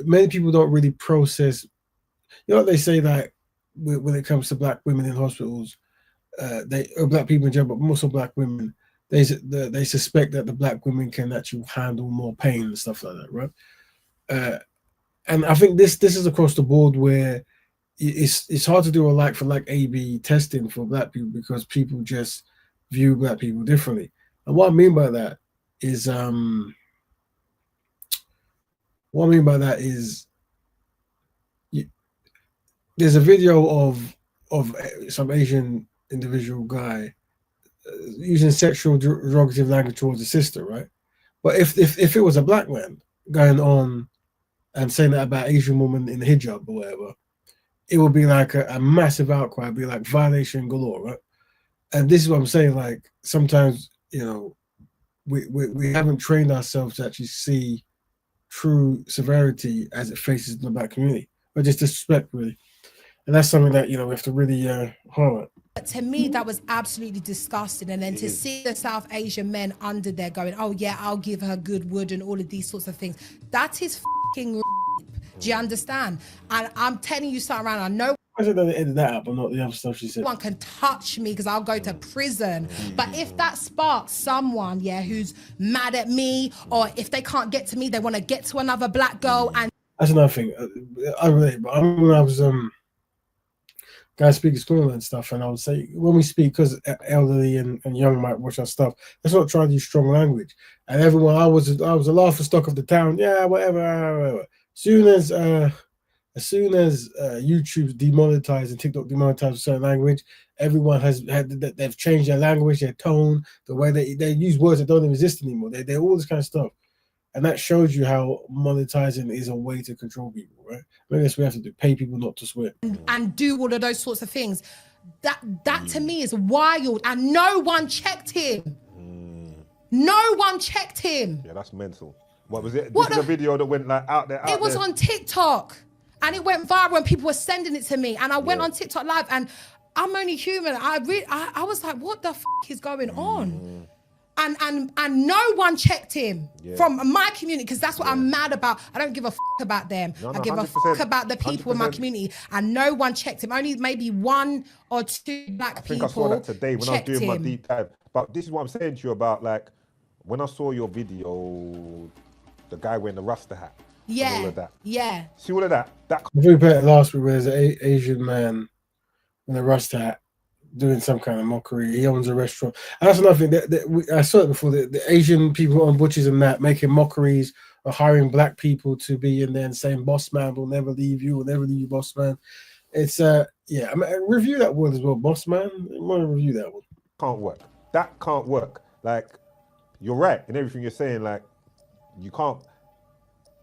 many people don't really process. You know what they say that when it comes to black women in hospitals, black people in general, but also black women, they suspect that the black women can actually handle more pain and stuff like that, right? And I think this is across the board where it's hard to do a like for like A/B testing for black people because people just view black people differently. And what I mean by that is there's a video of some Asian individual guy using sexual derogative language towards a sister, right? But if it was a black man going on and saying that about Asian woman in the hijab or whatever, it would be like a massive outcry. It'd be like violation galore, right? And this is what I'm saying. Like sometimes, we haven't trained ourselves to actually see true severity as it faces the black community, or just disrespect, really. And that's something that we have to really highlight. To me, that was absolutely disgusting. And then to see the South Asian men under there going, "Oh yeah, I'll give her good wood," and all of these sorts of things. That is fucking rape. Do you understand? And I'm telling you something around. I know. I said that they edited that up, but not the other stuff she said. One can touch me because I'll go to prison. But if that sparks someone, who's mad at me, or if they can't get to me, they want to get to another black girl. And that's another thing. I remember when I was guys speaking school and stuff, and I would say when we speak, because elderly and young might watch our stuff, let's not try to use strong language. And everyone, I was a laughing stock of the town. Yeah, whatever. As soon as YouTube's demonetized and TikTok demonetized a certain language, everyone they've changed their language, their tone, the way they use words that don't even exist anymore. They all this kind of stuff. And that shows you how monetizing is a way to control people, right? Maybe that's what we have to do, pay people not to swear. And do all of those sorts of things. That to me is wild. And no one checked him. No one checked him. Yeah, that's mental. What was it? This is a video that went like out there. It was on TikTok. And it went viral and people were sending it to me. And I went on TikTok live and I'm only human. I was like, what the f is going on? And no one checked him from my community, because that's what I'm mad about. I don't give a f about them. I give a f about the people 100%. In my community. And no one checked him. Only maybe 1 or 2 black people. I think I saw that today when I was doing my deep dive. But this is what I'm saying to you about, like, when I saw your video, the guy wearing the Rasta hat. Yeah. All of that. Yeah. See all of that? I think we put it last week where there's an Asian man in a Rasta hat doing some kind of mockery. He owns a restaurant. And that's another thing. I saw it before. The Asian people on butchers and that making mockeries of hiring black people to be in there and saying, "Boss man will never leave you, will never leave you, boss man." It's review that word as well, boss man. I want to review that one. Can't work. That can't work. Like, you're right in everything you're saying. Like, you can't.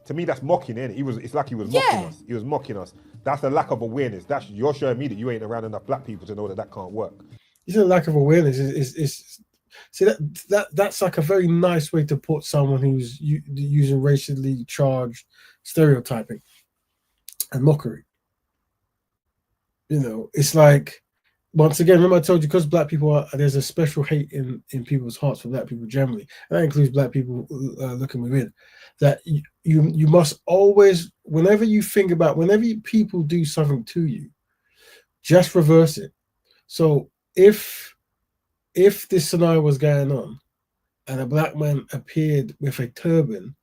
To me, that's mocking, innit? It's like he was mocking us. He was mocking us. That's a lack of awareness. You're showing me that you ain't around enough black people to know that can't work. It's a lack of awareness. See that's like a very nice way to put someone who's using racially charged stereotyping and mockery. It's like, once again, remember I told you, because black people there's a special hate in people's hearts for black people generally, and that includes black people looking within. That you must always, whenever people do something to you, just reverse it. So if this scenario was going on and a black man appeared with a turban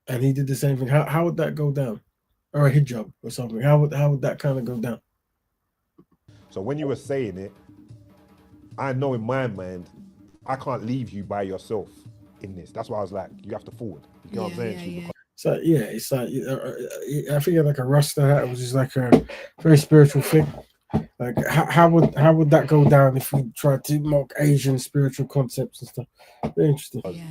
and he did the same thing, how would that go down? Or a hijab or something, how would that kind of go down? So when you were saying it, I know in my mind, I can't leave you by yourself in this. That's why I was like, you have to forward. You know what I'm saying? Yeah. So it's like, I think like a Rasta hat was just like a very spiritual thing. Like how would that go down if we tried to mock Asian spiritual concepts and stuff? Very interesting. Yeah.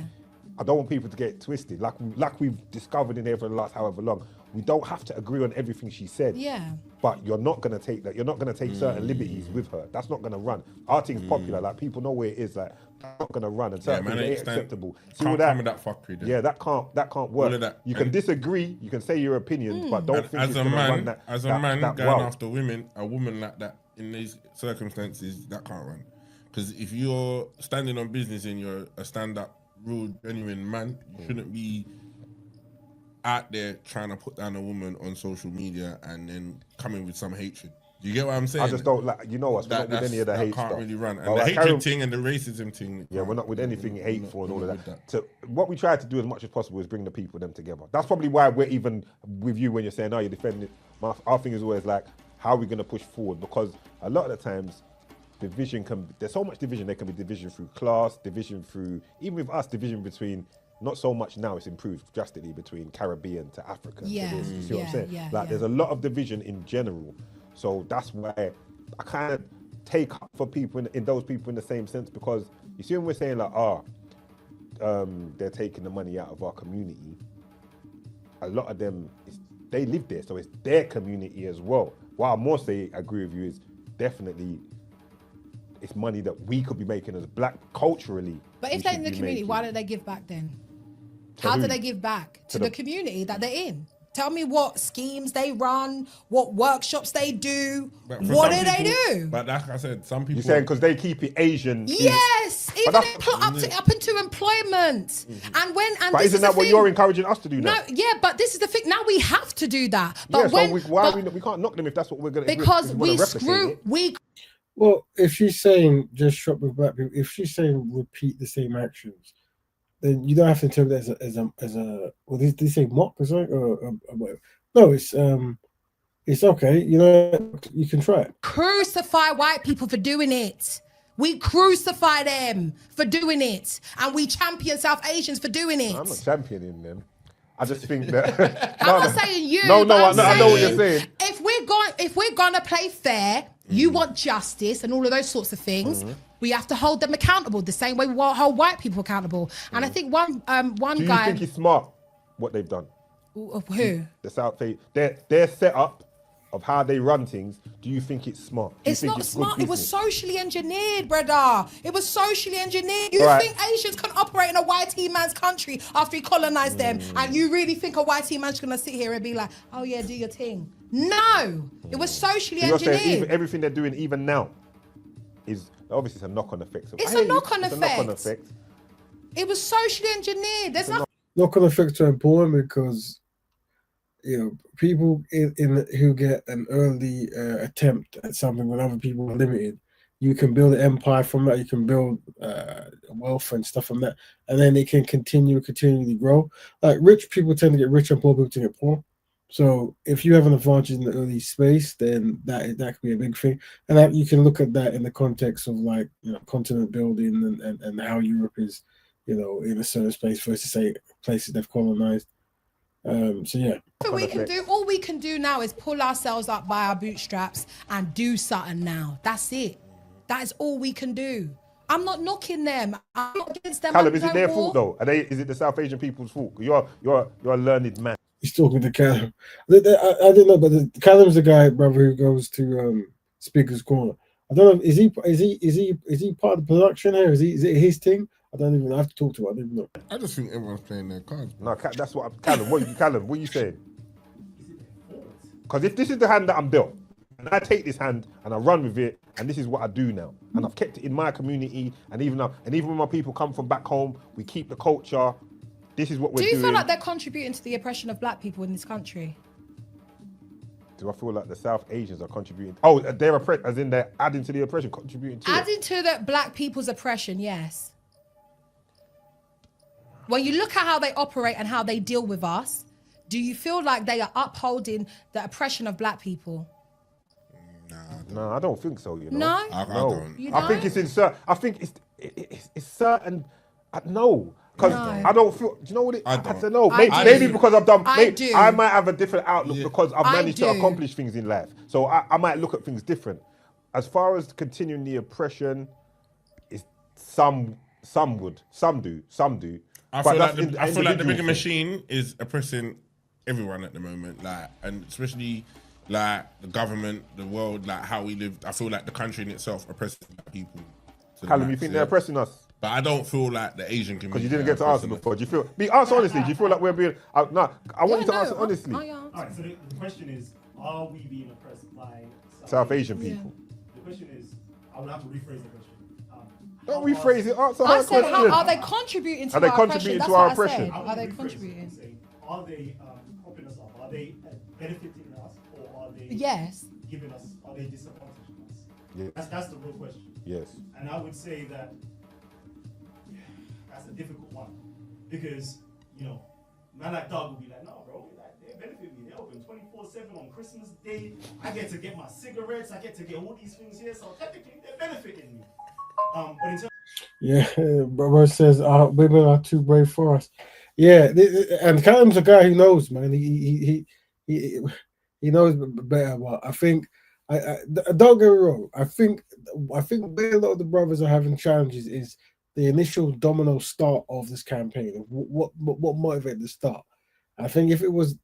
I don't want people to get it twisted. Like we've discovered in here for the last however long, we don't have to agree on everything she said. Yeah. But you're not gonna take that. You're not gonna take certain liberties with her. That's not gonna run. Our thing's popular. Like people know where it is. Like that's not gonna run, and certain things ain't acceptable. See all Can't come with that fuckery. Then. Yeah, that can't work. All of that. You can disagree. You can say your opinions, but don't think As it's a gonna run man, that. as a that, man that going well. after a woman like that in these circumstances, that can't run. Because if you're standing on business and you're a stand-up, real, genuine man, you shouldn't be out there trying to put down a woman on social media and then coming with some hatred. You get what I'm saying? I just don't like. You know us. We're not with any of the hate can't stuff. really run. And But the like hatred thing and the racism thing. Yeah, we're not with anything hateful and all of with that. So what we try to do as much as possible is bring the people them together. That's probably why we're even with you when you're saying, "Oh, you're defending." Our thing is always like, how are we going to push forward? Because a lot of the times, division there's so much division. There can be division through class, division through even with us, division between. Not so much now, it's improved drastically between Caribbean to Africa. Yeah, You see what I'm saying? yeah, like yeah. there's a lot of division in general. So that's why I kind of take up for people in those people in the same sense, because you see when we're saying like, they're taking the money out of our community, a lot of them, they live there, so it's their community as well. What I more say, agree with you, is definitely it's money that we could be making as black culturally. But if we they're should in the be community, making. why don't they give back then? To How who? do they give back to To the community that they're in? Tell me what schemes they run, what workshops they do, But for what some do they people- do? But like I said, some people. You're saying because they keep it Asian. Yes, even that's- up into employment, and But this isn't is that the what thing. you're encouraging us to do now? No, yeah, but this is the thing. Now we have to do that. But Yeah, when so we can't knock them if that's what we're going to because we replicate screw it. we Well, if she's saying just shop with black people, if she's saying repeat the same actions, then you don't have to interpret it as a. Well, did they say mock or something or whatever? No, it's okay. You know, you can try it. crucify white people for doing it. We crucify them for doing it, and we champion South Asians for doing it. I'm not championing them. I just think that. I'm not saying you. No, but I'm I know what you're saying, saying. If we're gonna play fair, you want justice and all of those sorts of things. We have to hold them accountable the same way we hold white people accountable. And I think one Do you guy. think it's smart what they've done? Who? The South Asian, their setup of how they run things. Do you think it's smart? Do you It's think not good smart. It was business? socially engineered, brother. It was socially engineered. You Right. think Asians can operate in a whitey man's country after he colonized them, and you really think a whitey man's gonna sit here and be like, "Oh yeah, do your thing"? No, it was socially So you're saying engineered. everything they're doing even now is obviously it's a knock-on effect. So It's I hear a you. knock-on It's a knock-on effect. effect. It was socially engineered. There's nothing. Knock-on effects are important because people in who get an early attempt at something when other people are limited, you can build an empire from that. You can build wealth and stuff from that, and then it can continually grow. Like rich people tend to get richer, and poor people to get poor. So if you have an advantage in the early space, then that could be a big thing, and that, you can look at that in the context of like continent building and how Europe is, in a certain space versus say places they've colonized. So yeah. All we can do now is pull ourselves up by our bootstraps and do something now. That's it. That is all we can do. I'm not knocking them. I'm not against them. Callum, is it their fault though? Is it the South Asian people's fault? You're a learned man. He's talking to Callum. I didn't know, but Callum's the guy, brother, who goes to Speaker's Corner. I don't know. Is he part of the production here? Is it his thing? I don't even have to talk to him. I don't even know. I just think everyone's playing their cards. No, that's what Callum. What are you saying? Because if this is the hand that I'm dealt, and I take this hand and I run with it, and this is what I do now, and I've kept it in my community, and even when my people come from back home, we keep the culture. This is what we're doing. Do you feel like they're contributing to the oppression of black people in this country? Do I feel like the South Asians are contributing? Oh, they're oppressed, as in they're adding to the oppression, contributing to it. Adding to the black people's oppression, yes. When you look at how they operate and how they deal with us, do you feel like they are upholding the oppression of black people? No, I don't think so. No? I don't. You I think don't? it's in certain. I think it's certain. No, because No. I don't feel. Do you know what it? I I don't. don't know. I Maybe do. because I've done. I Maybe, do. I might have a different outlook because I've I managed to do. accomplish things in life. So I might look at things different. As far as continuing the oppression, it's some would, some do. I But feel like that's the, I feel like the individual bigger thing. machine is oppressing everyone at the moment, like, and especially like the government, the world, like how we live. I feel like the country in itself oppresses black people. to the Callum, you max, think yeah. they're oppressing us? But I don't feel like the Asian community. Because you didn't are get to answer oppressing us. before. Do you feel? Answer honestly. Do you feel like we're being? No, I want you to answer honestly. All right. So the question is, are we being oppressed by South Asian people. The question is, I would have to rephrase the question. Don't rephrase it. Answer I her said, question. are they contributing to Are they our contributing oppression? to our That's what I said. oppression? Are they rephrase it. contributing? Say, are they propping us up? Are they benefiting us, or are they Yes. giving us? Are they disadvantaging us? Yes. That's the real question. Yes. And I would say that that's a difficult one because man like Doug will be like, no, bro, like, they benefit me. They're open 24/7 on Christmas Day. I get to get my cigarettes. I get to get all these things here. So technically, they're benefiting me. But in terms Yeah, brother says women are too brave for us. Yeah, and Callum's a guy who knows, man. He knows better. But I think I don't get me wrong. I think where a lot of the brothers are having challenges is the initial domino start of this campaign. What motivated the start? I think if it was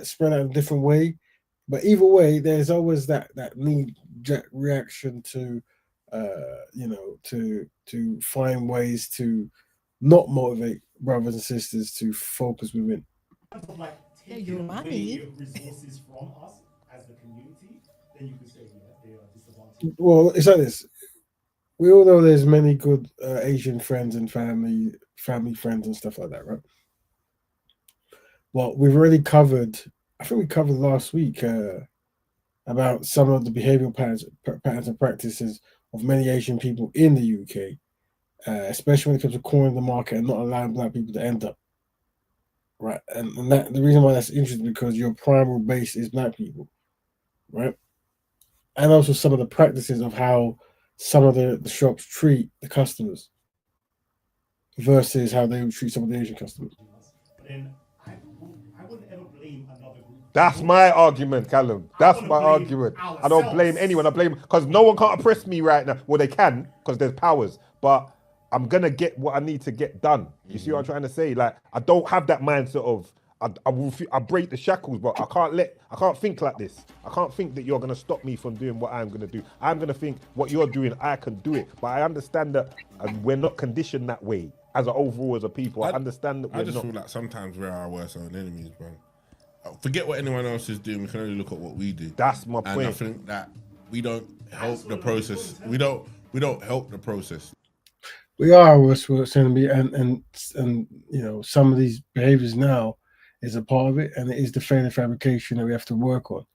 spread out in a different way, but either way, there's always that knee reaction to. To find ways to not motivate brothers and sisters to focus within. of like taking away resources from us as the community, then you could say they are disadvantaged. Well, it's like this. We all know there's many good Asian friends and family friends and stuff like that, right? Well, we've already covered. I think we covered last week about some of the behavioral patterns and practices of many Asian people in the UK, especially when it comes to cornering the market and not allowing black people to enter. Right, and that the reason why that's interesting because your primary base is black people, right? And also some of the practices of how some of the shops treat the customers versus how they would treat some of the Asian customers. But then I wouldn't ever blame another group. That's my argument, Callum. That's my argument. I don't blame anyone. I blame because no one can't oppress me right now. Well, they can because there's powers, but I'm gonna get what I need to get done. You see what I'm trying to say? Like I don't have that mindset of I break the shackles, but I can't think like this. I can't think that you're gonna stop me from doing what I'm gonna do. I'm gonna think what you're doing, I can do it. But I understand that we're not conditioned that way as an overall as a people. I understand that we're I just not. feel like sometimes we're our worst own enemies, bro. Forget what anyone else is doing. We can only look at what we do. That's my And point. I think that we don't help the process. We don't help the process. We are worst enemy, and some of these behaviors now is a part of it, and it is the failure fabrication that we have to work on.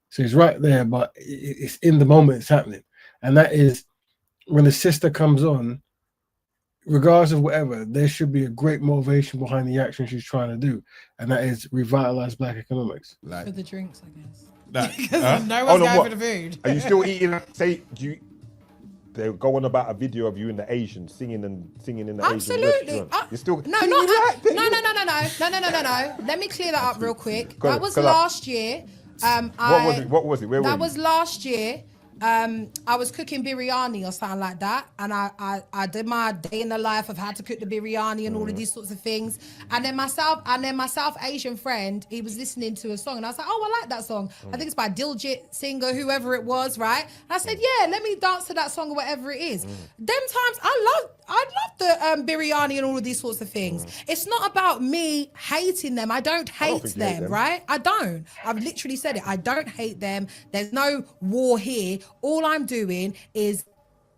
So it's right there, but it's in the moment it's happening, and that is when the sister comes on. Regardless of whatever, there should be a great motivation behind the action she's trying to do, and that is revitalize black economics. Like For the drinks, I guess. that. Because no one's going for the food. Are you still eating? They go on about a video of you in the Asian singing in the Absolutely. Asian restaurant. You're still No. Let me clear that up real quick. Go That ahead, was go ahead. last year. What was it? Where were That you? was last year. I was cooking biryani or something like that, and I did my day in the life of how to cook the biryani and all of these sorts of things. And then my South Asian friend, he was listening to a song, and I was like, oh, I like that song. I think it's by Diljit singer, whoever it was, right? And I said, yeah, let me dance to that song or whatever it is. Them times, I love the biryani and all of these sorts of things. It's not about me hating them. I don't hate think you hate them, them. right? I don't. I've literally said it. I don't hate them. There's no war here. All I'm doing is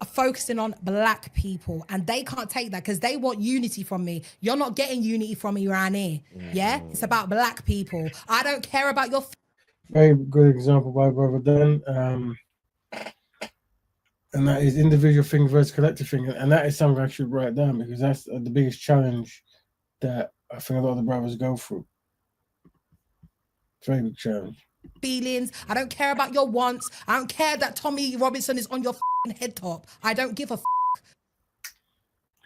focusing on black people, and they can't take that because they want unity from me. You're not getting unity from me around here. Yeah, it's about black people. I don't care about your. Very good example by Brother Dan. And that is individual thing versus collective thing, and that is something I should write down because that's the biggest challenge that I think a lot of the brothers go through. Very big challenge. Feelings. I don't care about your wants. I don't care that Tommy Robinson is on your head top. I don't give a.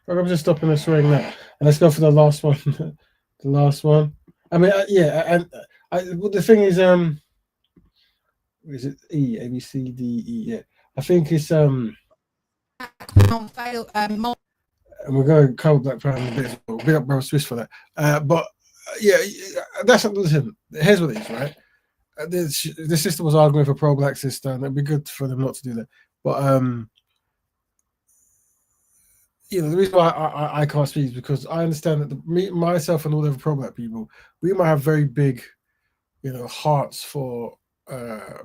I'm just stopping and swearing that, and let's go for the last one. The last one. I mean, and the thing is, is it E? A B C D E? Yeah, I think it's and we're going to cover Black Power in a bit. So big up Brother Swiss for that. But yeah, that's listen. Here's what it is, right? The sister was arguing for pro-black sister, and it'd be good for them not to do that. But you know, the reason why I can't speak is because I understand that myself and all the other pro-black people, we might have very big, you know, hearts for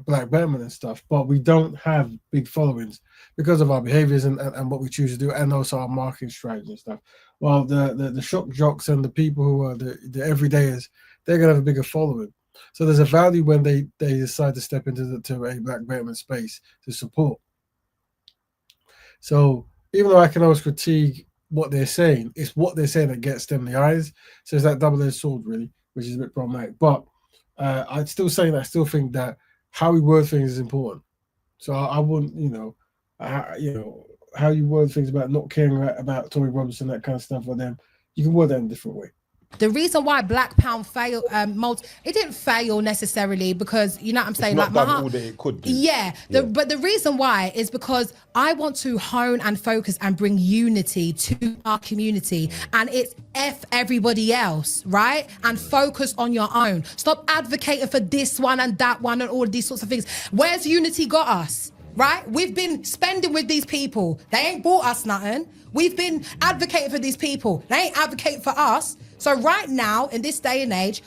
black betterment and stuff, but we don't have big followings because of our behaviors and what we choose to do, and also our marketing strategy and stuff. While the shock jocks and the people who are the everydayers, they're gonna have a bigger following. So there's a value when they decide to step into a black betterment space to support. So even though I can always critique what they're saying, it's what they're saying that gets them the eyes. So it's that double-edged sword, really, which is a bit problematic. But I'd still say that I still think that how we word things is important. So I wouldn't, how you word things about not caring about Tommy Robinson, that kind of stuff, or them, you can word that in a different way. The reason why Black Pound failed, it didn't fail necessarily because, you know what I'm saying? It's not like my done heart, all that it could do. Yeah, but the reason why is because I want to hone and focus and bring unity to our community, and it's F everybody else, right? And focus on your own. Stop advocating for this one and that one and all of these sorts of things. Where's unity got us? Right? We've been spending with these people. They ain't bought us nothing. We've been advocating for these people. They ain't advocating for us. So right now, in this day and age,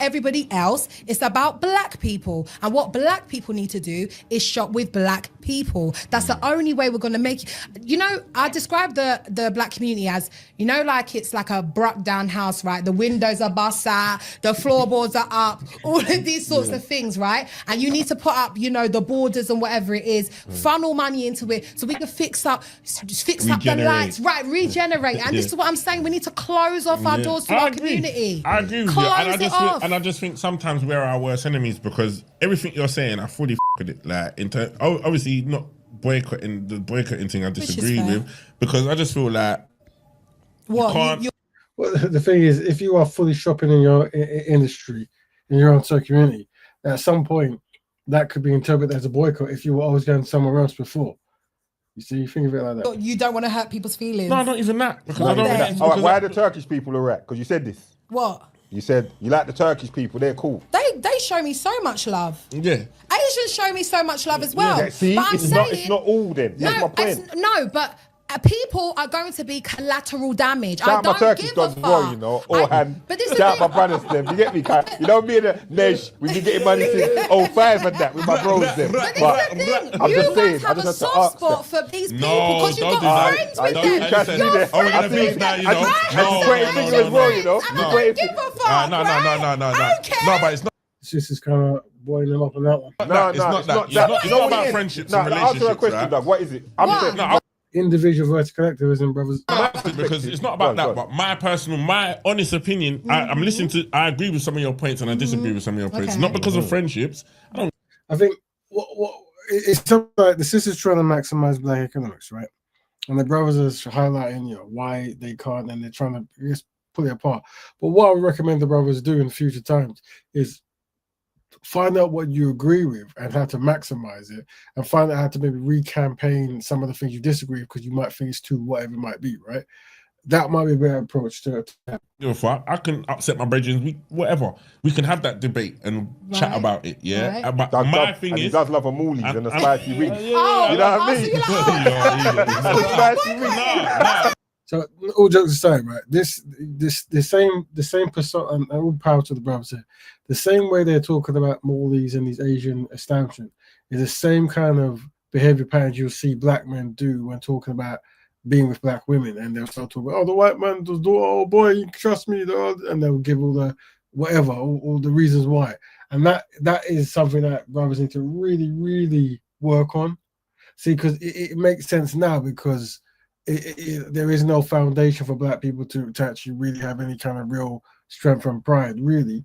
everybody else, it's about black people. And what black people need to do is shop with black people. That's the only way we're going to make it. You know, I describe the black community as, you know, like it's like a broke down house, right? The windows are bust out, the floorboards are up, all of these sorts of things, right? And you need to put up, you know, the borders and whatever it is, funnel money into it so we can fix up the lights, right? Regenerate. And this is what I'm saying. We need to close off our doors to our community. I agree with you. And I just think sometimes we're our worst enemies because everything you're saying, I fully with it. Like, obviously not boycotting thing I disagree with, because I just feel like well, the thing is, if you are fully shopping in your industry, in your own community, at some point that could be interpreted as a boycott if you were always going somewhere else before. You see, you think of it like that. You don't want to hurt people's feelings. No, not even that. Because I don't. All right, why are the Turkish people alright? Because you said this. What? You said you like the Turkish people. They're cool. They show me so much love. Yeah. Asians show me so much love as well. Yeah, see, but it's not all then. That's my point. But people are going to be collateral damage. Shout out my Turkish dogs as well, you know. Shout out my brothers them. You get me? You know me and the Nesh, we've been getting money since 05 and that with my bros them. But this is the thing. I'm you just saying, guys have a soft spot for these people because you've don't got do friends that. with them. We're going to beef now, you know. And great thing as well, you know. I don't give a fuck. No. No, but it's not. It's just kind of boiling them up on that one. No, it's not that. It's not about friendships and relationships. Answer a question, Doug. What is it? Individual versus collectivism, brothers. Because it's not about that, but my honest opinion, I'm listening to, I agree with some of your points and I disagree with some of your points. Not because of friendships. I think it's something like the sisters trying to maximize black economics, right? And the brothers are highlighting, why they can't, and they're trying to just pull it apart. But what I would recommend the brothers do in future times is find out what you agree with and how to maximize it, and find out how to maybe re-campaign some of the things you disagree with because you might think it's too whatever it might be, right? That might be a better approach to it. I can upset my brethren, whatever. We can have that debate and chat about it, yeah? Right. But my thing is... He does love a moolies and a spicy wing. Oh, you know what I mean? So all jokes aside, right? The same persona, and all power to the brothers here. The same way they're talking about Morleys and these Asian establishments is the same kind of behavior patterns you'll see black men do when talking about being with black women, and they'll start talking about, the white man does do, oh boy, you trust me, and they'll give all the whatever, all the reasons why, and that is something that brothers need to really, really work on. See, because it makes sense now because there is no foundation for black people to actually really have any kind of real strength and pride, really.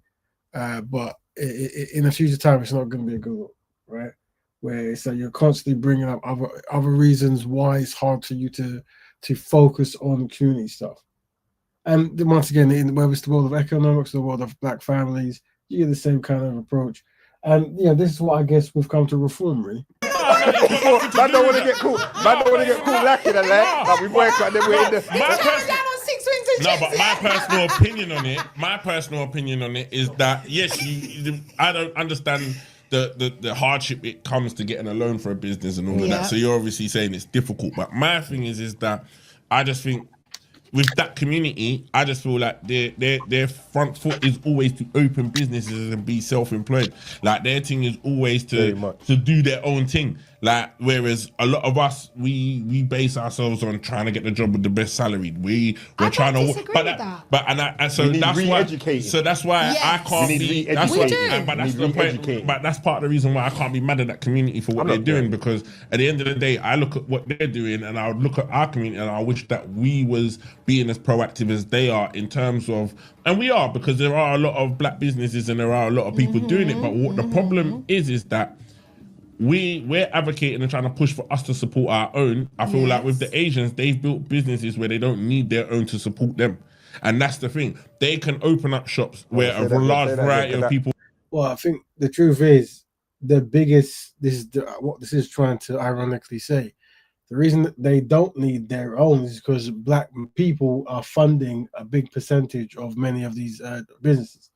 But in a future time, it's not going to be a good one, right? Where it's like you're constantly bringing up other reasons why it's hard for you to focus on community stuff. And once again, whether it's the world of economics, the world of black families, you get the same kind of approach. And this is what I guess we've come to reform, really. Man don't want to get caught. Man don't want to get caught lacking and like we boycott them. We're in the. on 6 wings and No, chips. but my personal opinion on it is that yes, I don't understand the hardship it comes to getting a loan for a business and all of that. So you're obviously saying it's difficult, but my thing is that I just think with that community, I just feel like their front foot is always to open businesses and be self-employed. Like their thing is always to do their own thing. Like whereas a lot of us we base ourselves on trying to get the job with the best salary. We're trying to, so that's why I can't be. That's what, but that's the point. But that's part of the reason why I can't be mad at that community for what they're doing, because at the end of the day, I look at what they're doing and I would look at our community and I wish that we was being as proactive as they are in terms of, and we are, because there are a lot of black businesses and there are a lot of people doing it. But what the problem is that we're advocating and trying to push for us to support our own. I feel like with the Asians, they've built businesses where they don't need their own to support them, and that's the thing. They can open up shops where a large variety of people. Well, I think the truth is the biggest. What this is trying to ironically say. The reason that they don't need their own is because black people are funding a big percentage of many of these businesses.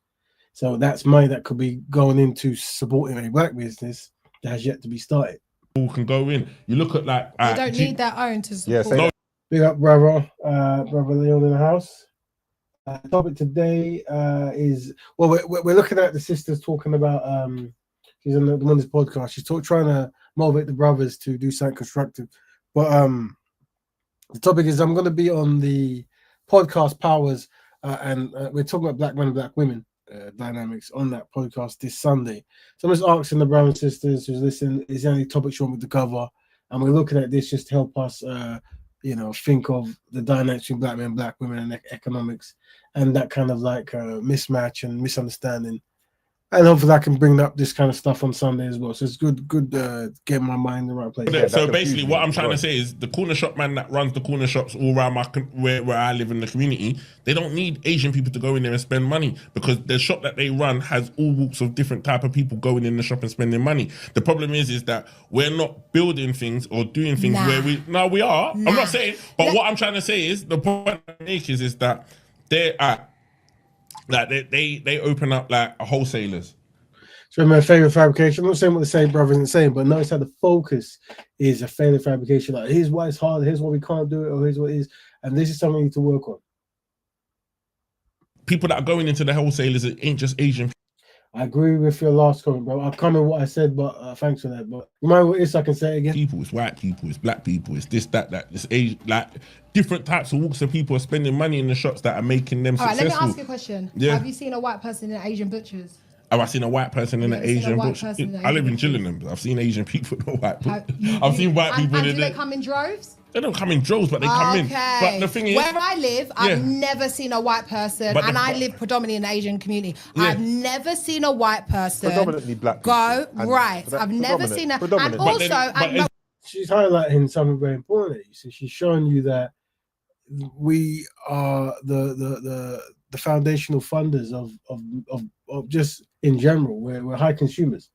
So that's money that could be going into supporting a black business that has yet to be started. People can go in. You look at like they don't need their own to support. Big up, brother Leon in the house. Topic today is we're looking at the sisters talking about. She's on this podcast. She's trying to motivate the brothers to do something constructive. But the topic is I'm going to be on the podcast Powers, and we're talking about black men and black women. Dynamics on that podcast this Sunday. So I'm just asking the brothers and sisters who's listening, is there any topics you want me to cover? And we're looking at this just to help us, think of the dynamics between black men, black women, and economics, and that kind of like mismatch and misunderstanding. And hopefully I can bring up this kind of stuff on Sunday as well. So it's good getting my mind in the right place. So basically what I'm trying to say is the corner shop man that runs the corner shops all around where I live in the community, they don't need Asian people to go in there and spend money, because the shop that they run has all walks of different type of people going in the shop and spending money. The problem is that we're not building things or doing things where we are. I'm not saying, but what I'm trying to say is, the point I make is that they're like they open up like a wholesalers. So my favorite fabrication. I'm not saying what the same brother isn't saying, but notice how the focus is a failure fabrication. Like, here's why it's hard, here's why we can't do it, or here's what it is. And this is something we need to work on. People that are going into the wholesalers ain't just Asian. I agree with your last comment, bro. I can't remember what I said, but thanks for that. But remind me what it is so I can say it again. People, it's white people, it's black people, it's this, that, it's Asian, like different types of walks of people are spending money in the shops that are making them successful. Let me ask you a question. Yeah. Have you seen a white person in Asian butchers? Have I seen a white person in an Asian butcher? I live in Gillingham. I've seen Asian people in a white butcher. I've seen white people in do they come in droves? They don't come in droves, but they come in. But the thing is, where I live, I've never seen a white person, and I live predominantly in the Asian community. I've never seen a white person predominantly black go right. I've never seen that. And also, she's highlighting something very important. So she's showing you that we are the foundational funders of just in general. We're high consumers,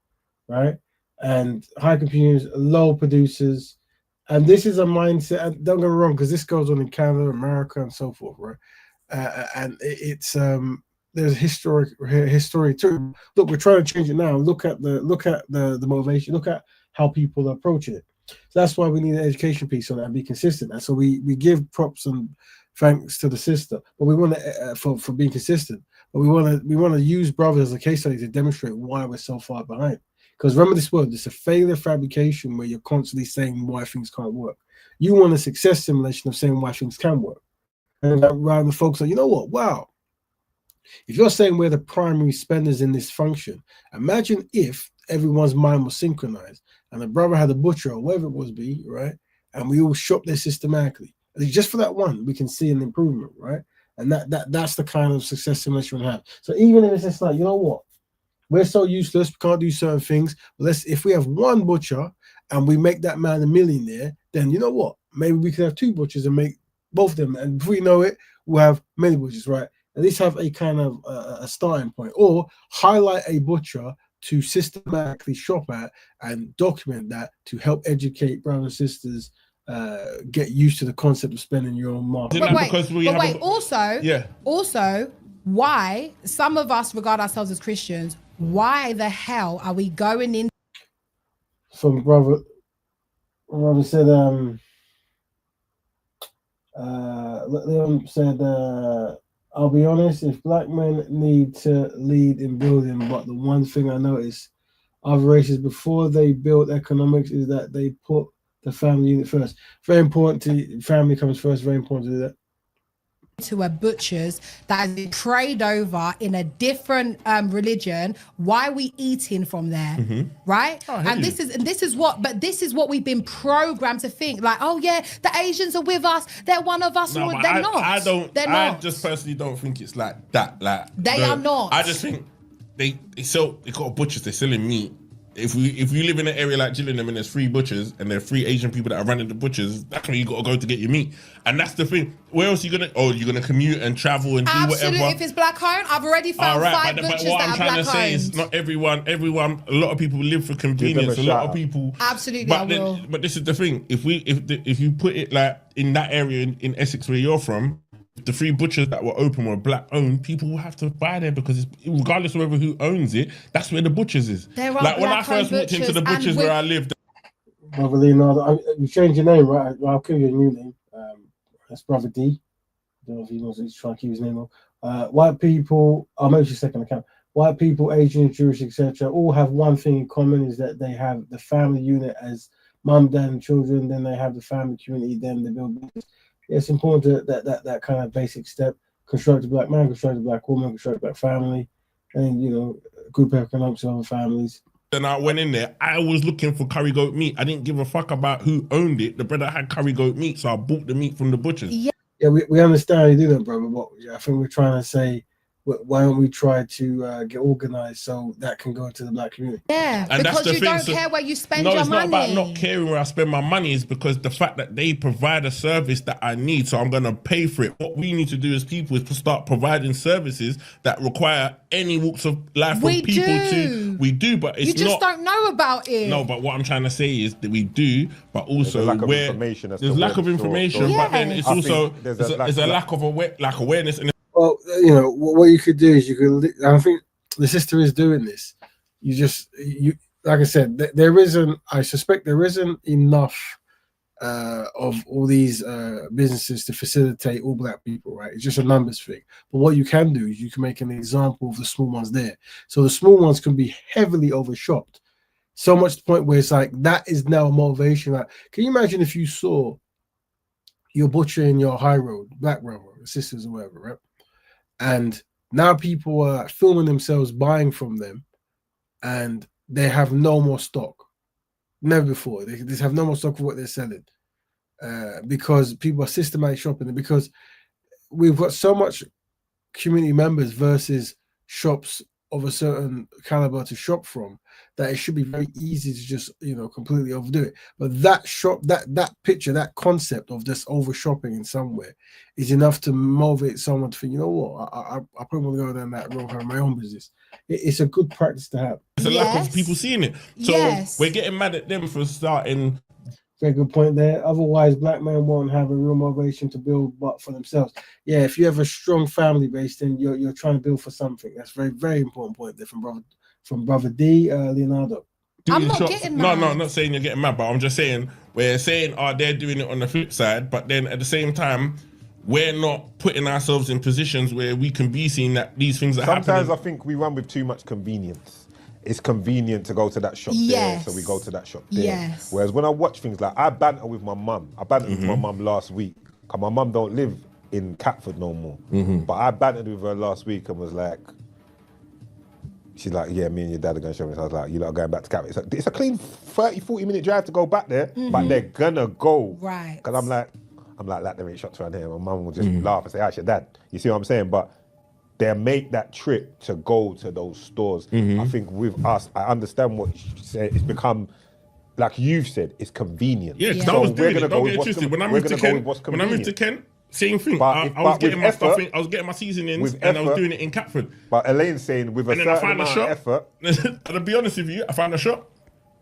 right? And high consumers, low producers. And this is a mindset, and don't get me wrong, because this goes on in Canada, America, and so forth, right? And it's there's a history too. Look, we're trying to change it now. Look at the motivation. Look at how people approach it. So that's why we need an education piece on that and be consistent. And so we give props and thanks to the sister, but we want to for being consistent. But we want to use brothers as a case study to demonstrate why we're so far behind. Because remember this word, it's a failure fabrication where you're constantly saying why things can't work. You want a success simulation of saying why things can work. And rather than focus on, you know what, wow. If you're saying we're the primary spenders in this function, imagine if everyone's mind was synchronized and the brother had a butcher or whatever it was right? And we all shop there systematically. And just for that one, we can see an improvement, right? And that's the kind of success simulation we have. So even if it's just like, you know what? We're so useless, we can't do certain things. But if we have one butcher and we make that man a millionaire, then you know what? Maybe we could have two butchers and make both of them. And before you know it, we'll have many butchers, right? At least have a kind of a starting point. Or highlight a butcher to systematically shop at and document that to help educate brothers and sisters get used to the concept of spending your own money. Also, why some of us regard ourselves as Christians? Why the hell are we going in? From brother said, Leon said, I'll be honest, if black men need to lead in building, but the one thing I noticed other races before they build economics is that they put the family unit first. Very important to family comes first, very important to do that. To a butcher's that has been prayed over in a different religion. Why are we eating from there? Right? And this is what we've been programmed to think. Like, oh yeah, the Asians are with us, they're one of us. No, They're not. I just personally don't think it's like that. Like they are not. I just think they got butchers, they're selling meat. If you live in an area like Gillingham and there's 3 butchers and there are 3 Asian people that are running the butchers, that's where you got to go to get your meat. And that's the thing. Where else are you gonna? Oh, you're gonna commute and travel and do whatever. Absolutely. If it's black owned, I've already found 5 butchers but what that I'm are trying black to say owned. is not everyone. A lot of people live for convenience. A lot of people. Absolutely, But this is the thing. If you put it like in that area in Essex where you're from, the 3 butchers that were open were black owned, people will have to buy there because it's, regardless of who owns it, that's where the butchers is. Like when I first walked into the butchers where I lived. Brother Leonardo, you changed your name, right? I'll give you a new name. That's Brother D. I don't know if he knows he's trying to keep his name on. White people, I'll make your second account. White people, Asians, Jewish, etc., all have one thing in common is that they have the family unit as mum, dad, and children. Then they have the family community. Then they build business. It's important that kind of basic step: construct a black man, construct a black woman, construct a black family, and group economics of other families. Then I went in there. I was looking for curry goat meat. I didn't give a fuck about who owned it. The brother had curry goat meat, so I bought the meat from the butchers. Yeah, we understand how you do that, brother. But I think we're trying to say, why don't we try to get organized so that can go into the black community? Yeah, and because you don't care where you spend your money. No, it's not about not caring where I spend my money. Is because the fact that they provide a service that I need, so I'm going to pay for it. What we need to do as people is to start providing services that require any walks of life from people to. We do, but it's not. You just don't know about it. No, but what I'm trying to say is that we do, but also there's lack of information. But then it's also there's a lack of awareness. And well, what you could do is I think the sister is doing this. You like I said, I suspect there isn't enough of all these businesses to facilitate all black people, right? It's just a numbers thing. But what you can do is you can make an example of the small ones there. So the small ones can be heavily overshopped. So much to the point where it's like, that is now a motivation. Like, can you imagine if you saw your butcher in your high road, black road, sisters or whatever, right? And now people are filming themselves buying from them and they have no more stock. Never before. They just have no more stock for what they're selling because people are systematic shopping. Because we've got so much community members versus shops of a certain caliber to shop from that it should be very easy to just completely overdo it. But that picture, that concept of just over shopping in somewhere is enough to motivate someone to think, you know what, I probably want to go down that road and have my own business. It's a good practice to have. There's a lack of people seeing it, so we're getting mad at them for starting. Very good point there. Otherwise, black men won't have a real motivation to build but for themselves. Yeah, if you have a strong family base, then you're trying to build for something. That's a very, very important point there from brother D, Leonardo. I'm not getting mad. No, I'm not saying you're getting mad, but I'm just saying we're saying they're doing it on the flip side, but then at the same time, we're not putting ourselves in positions where we can be seeing that these things are happening. Sometimes I think we run with too much convenience. It's convenient to go to that shop there, so we go to that shop there. Yes. Whereas when I watch things like, I banter with my mum. I bantered with my mum last week, because my mum don't live in Catford no more. But I bantered with her last week and was like, she's like, yeah, me and your dad are going shopping. So I was like, you're not going back to Catford. It's a clean 30, 40 minute drive to go back there, but they're gonna go. Right. Because I'm like, there ain't shops around here. My mum will just laugh and say, "Ash, your dad." You see what I'm saying? But they make that trip to go to those stores. I think with us, I understand what you said. It's become, like you've said, it's convenient. Yeah, because I was doing it. Don't get it twisted. When I moved to Kent, Same thing. But I if- was but getting with my stuff effort- in. I was getting my seasonings, with and I was effort- doing it in Catford. But Elaine's saying with a And then I certain found a amount of shop. effort. And to be honest with you, I found a shop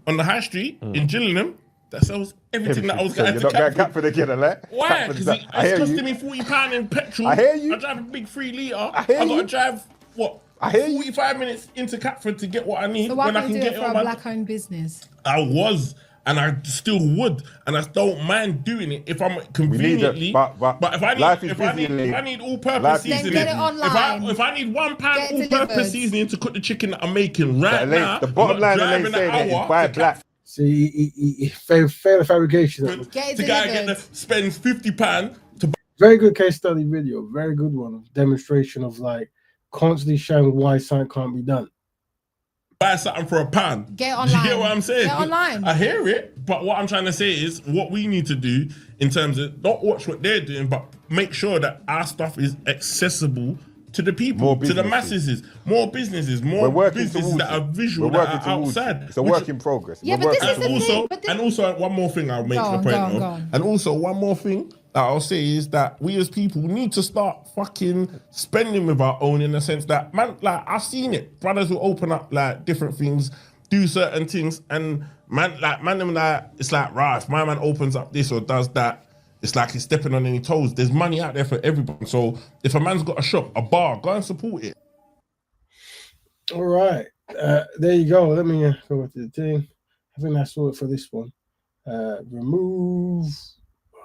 on the high street in Gillingham that sells everything that I was So going you're to not going Catford. Catford again, like? Why? Catford's Because that- I it's hear costing you. me £40 in petrol. I hear you. I drive a big 3 litre. I hear I got to you. drive, what, I hear you. 45 minutes into Catford to get what I need So why when I can't can you do get it it for on a my... black-owned business? I was, and I still would, and I don't mind doing it if I'm conveniently. but if I need, life is if I busy, need, if Lee. I need all-purpose Life is seasoning, Then get it online. if I need £1 Get it all-purpose delivered. seasoning to cook the chicken that I'm making right Elaine, now, the bottom I'm not line Elaine's driving an saying is hour buy to black. See, he failed the fabrication. Get it to go and get delivered. spend £50 to buy. Very good case study video, very good one. Demonstration of like constantly showing why something can't be done. Buy something for £1. Get Do you online. get what I'm saying? Get online. I hear it, but what I'm trying to say is what we need to do in terms of not watch what they're doing, but make sure that our stuff is accessible to the people, More to the businesses. masses, more We're working businesses towards that it. are visual, We're working that are towards outside. it. It's a which- work in progress. Yeah, We're but this working is the and thing, also, but this- and also, one more thing I'll make Go the on, point go on, of, go on. and also one more thing that I'll say is that we as people need to start fucking spending with our own, in the sense that, man, like I've seen it. Brothers will open up like different things, do certain things, and man, them like it's like, right, if my man opens up this or does that, it's like he's stepping on any toes. There's money out there for everyone. So if a man's got a shop, a bar, go and support it. All right, there you go. Let me go to the thing. I think that's all for this one. Remove.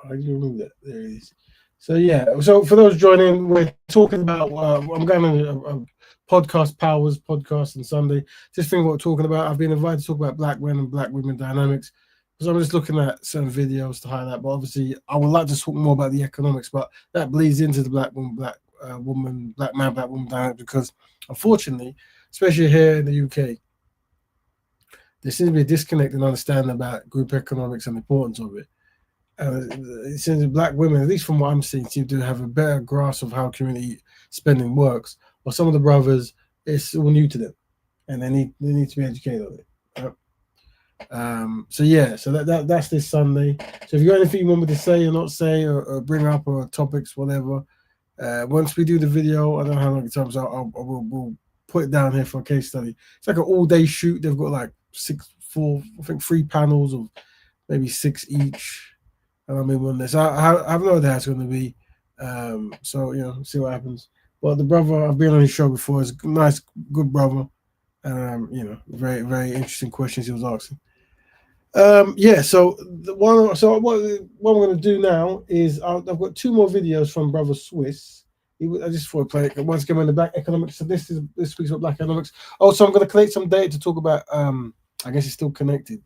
How do you remove that? There it is. So yeah. So for those joining, we're talking about. I'm going on a podcast, Powers podcast on Sunday. This thing what we're talking about. I've been invited to talk about black men and black women dynamics. So I'm just looking at certain videos to highlight. But obviously, I would like to talk more about the economics. But that bleeds into the black woman, black woman, black man, black woman dynamic, because unfortunately, especially here in the UK, there seems to be a disconnect in understanding about group economics and the importance of it. It seems that black women, at least from what I'm seeing, seem to have a better grasp of how community spending works. While some of the brothers, it's all new to them, and they need to be educated on it. So that's this Sunday. So if you got anything you want me to say or not say, or bring up, or topics, whatever, once we do the video, I don't know how long it takes. We'll put it down here for a case study. It's like an all-day shoot. They've got like 3 panels of maybe 6 each. And I mean, when this, I have no idea how it's going to be. So see what happens. But the brother, I've been on his show before. Is a nice, good brother, and very, very interesting questions he was asking. So what I'm going to do now is I've got 2 more videos from Brother Swiss. I just thought I'd play it once again in the black economics. So this week's about black economics. Also, I'm going to collect some data to talk about. I guess it's still connected.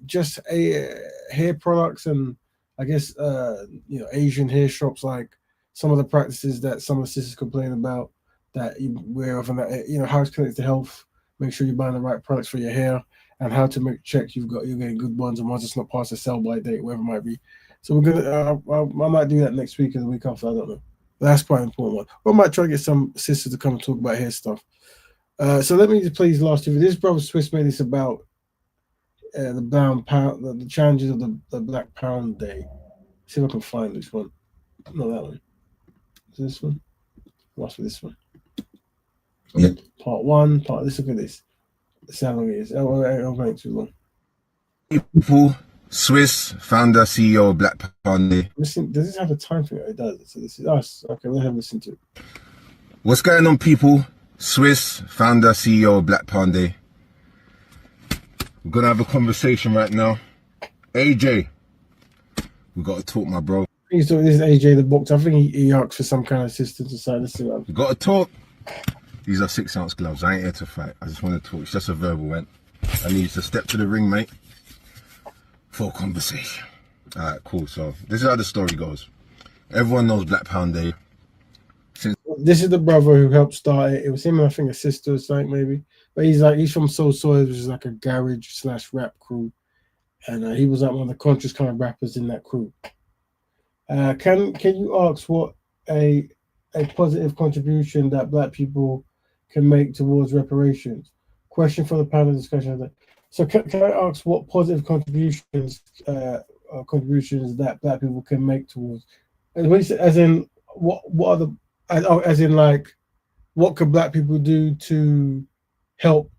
Just hair products, and I guess Asian hair shops, like some of the practices that some of the sisters complain about that you aware of, and that, how it's connected to health. Make sure you're buying the right products for your hair, and how to check you're getting good ones and ones that's not past the sell by date, whatever it might be. So we're gonna I might do that next week or the week after. I don't know. But that's quite an important one. Or I might try to get some sisters to come and talk about hair stuff. So let me just play these last 2 videos. This Brother Swiss made this about the brown pound, the challenges of the Black Pound Day. See if I can find this one. Not that one. Is this one? What's for this one? Yeah. Part 1. Let's look at this. See how long it is. I'll make it too long. People, Swiss, founder, CEO of Black Pound Day. Listen, does this have a time for it? It does. So this is us. Okay, we'll have a listen to it. What's going on, people? Swiss, founder, CEO of Black Pound Day. We're gonna have a conversation right now. AJ, we gotta talk, my bro. This is AJ the box. I think he asked for some kind of assistance aside. Let's see what We gotta talk. These are 6-ounce gloves. I ain't here to fight. I just want to talk. It's just a verbal one. I need you to step to the ring, mate, for a conversation. All right, cool. So this is how the story goes. Everyone knows Black Pound Day. This is the brother who helped start it. It was him and I think a sister or something maybe. But he's from Soul Soil, which is like a garage / rap crew. And he was like one of the conscious kind of rappers in that crew. Can you ask what a positive contribution that black people can make towards reparations? Question for the panel discussion. So can I ask what positive contributions that black people can make towards And when you say, as in, what are the, as in like, what could black people do to help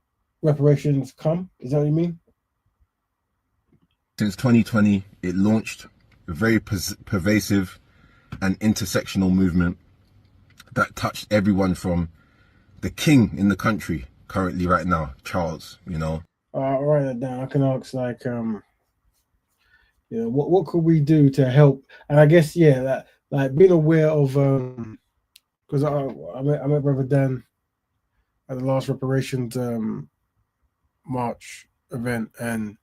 reparations come? Is that what you mean? Since 2020, it launched a very pervasive and intersectional movement that touched everyone from the king in the country currently right now, Charles, you know. I'll write that down. I can ask like, what could we do to help? And I guess, yeah, that like being aware of, because I met Brother Dan at the last reparations march event, and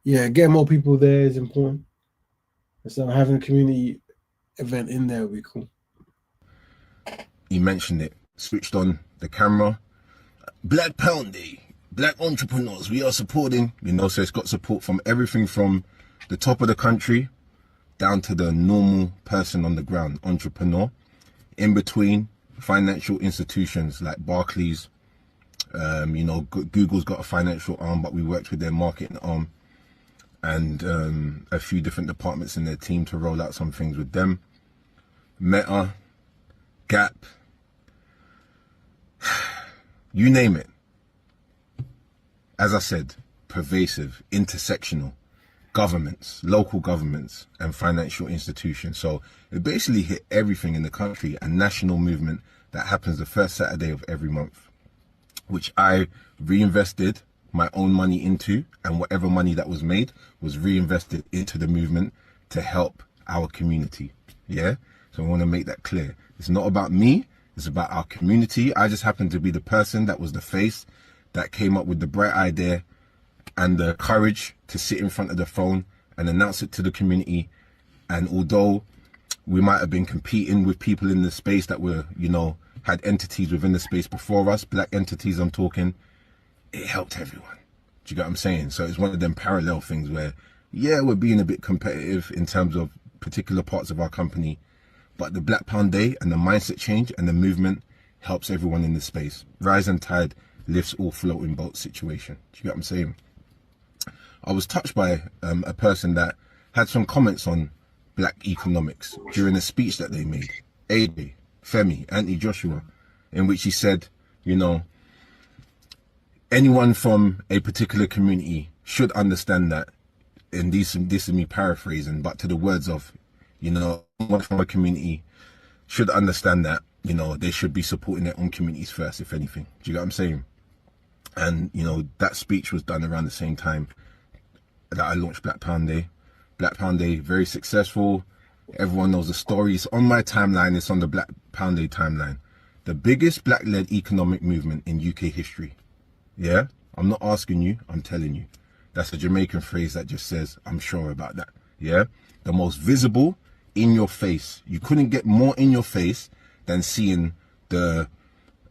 yeah, getting more people there is important. So having a community event in there would be cool. He mentioned it, switched on the camera. Black Pound Day, black entrepreneurs, we are supporting, you know, so it's got support from everything from the top of the country down to the normal person on the ground, entrepreneur. In between, financial institutions like Barclays, you know, Google's got a financial arm, but we worked with their marketing arm and a few different departments in their team to roll out some things with them. Meta, Gap, you name it. As I said, pervasive, intersectional, governments, local governments and financial institutions. So it basically hit everything in the country, a national movement that happens the first Saturday of every month, which I reinvested my own money into, and whatever money that was made was reinvested into the movement to help our community. Yeah, so I want to make that clear. It's not about me, it's about our community. I just happened to be the person that was the face that came up with the bright idea and the courage to sit in front of the phone and announce it to the community. And although we might have been competing with people in the space that were, you know, had entities within the space before us, black entities I'm talking, it helped everyone. Do you get what I'm saying? So it's one of them parallel things where, yeah, we're being a bit competitive in terms of particular parts of our company, but the Black Pound Day and the mindset change and the movement helps everyone in the space. Rise and tide lifts all floating boat situation. Do you get what I'm saying? I was touched by a person that had some comments on black economics during a speech that they made. AJ, Femi, Anthony Joshua, in which he said, you know, anyone from a particular community should understand that, and this is me paraphrasing, but to the words of, you know, anyone from a community should understand that, you know, they should be supporting their own communities first, if anything. Do you get what I'm saying? And, you know, that speech was done around the same time that I launched Black Pound Day. Black Pound Day, very successful. Everyone knows the stories. On my timeline, it's on the Black Pound Day timeline. The biggest black-led economic movement in UK history. Yeah? I'm not asking you, I'm telling you. That's a Jamaican phrase that just says, I'm sure about that. Yeah? The most visible, in your face. You couldn't get more in your face than seeing the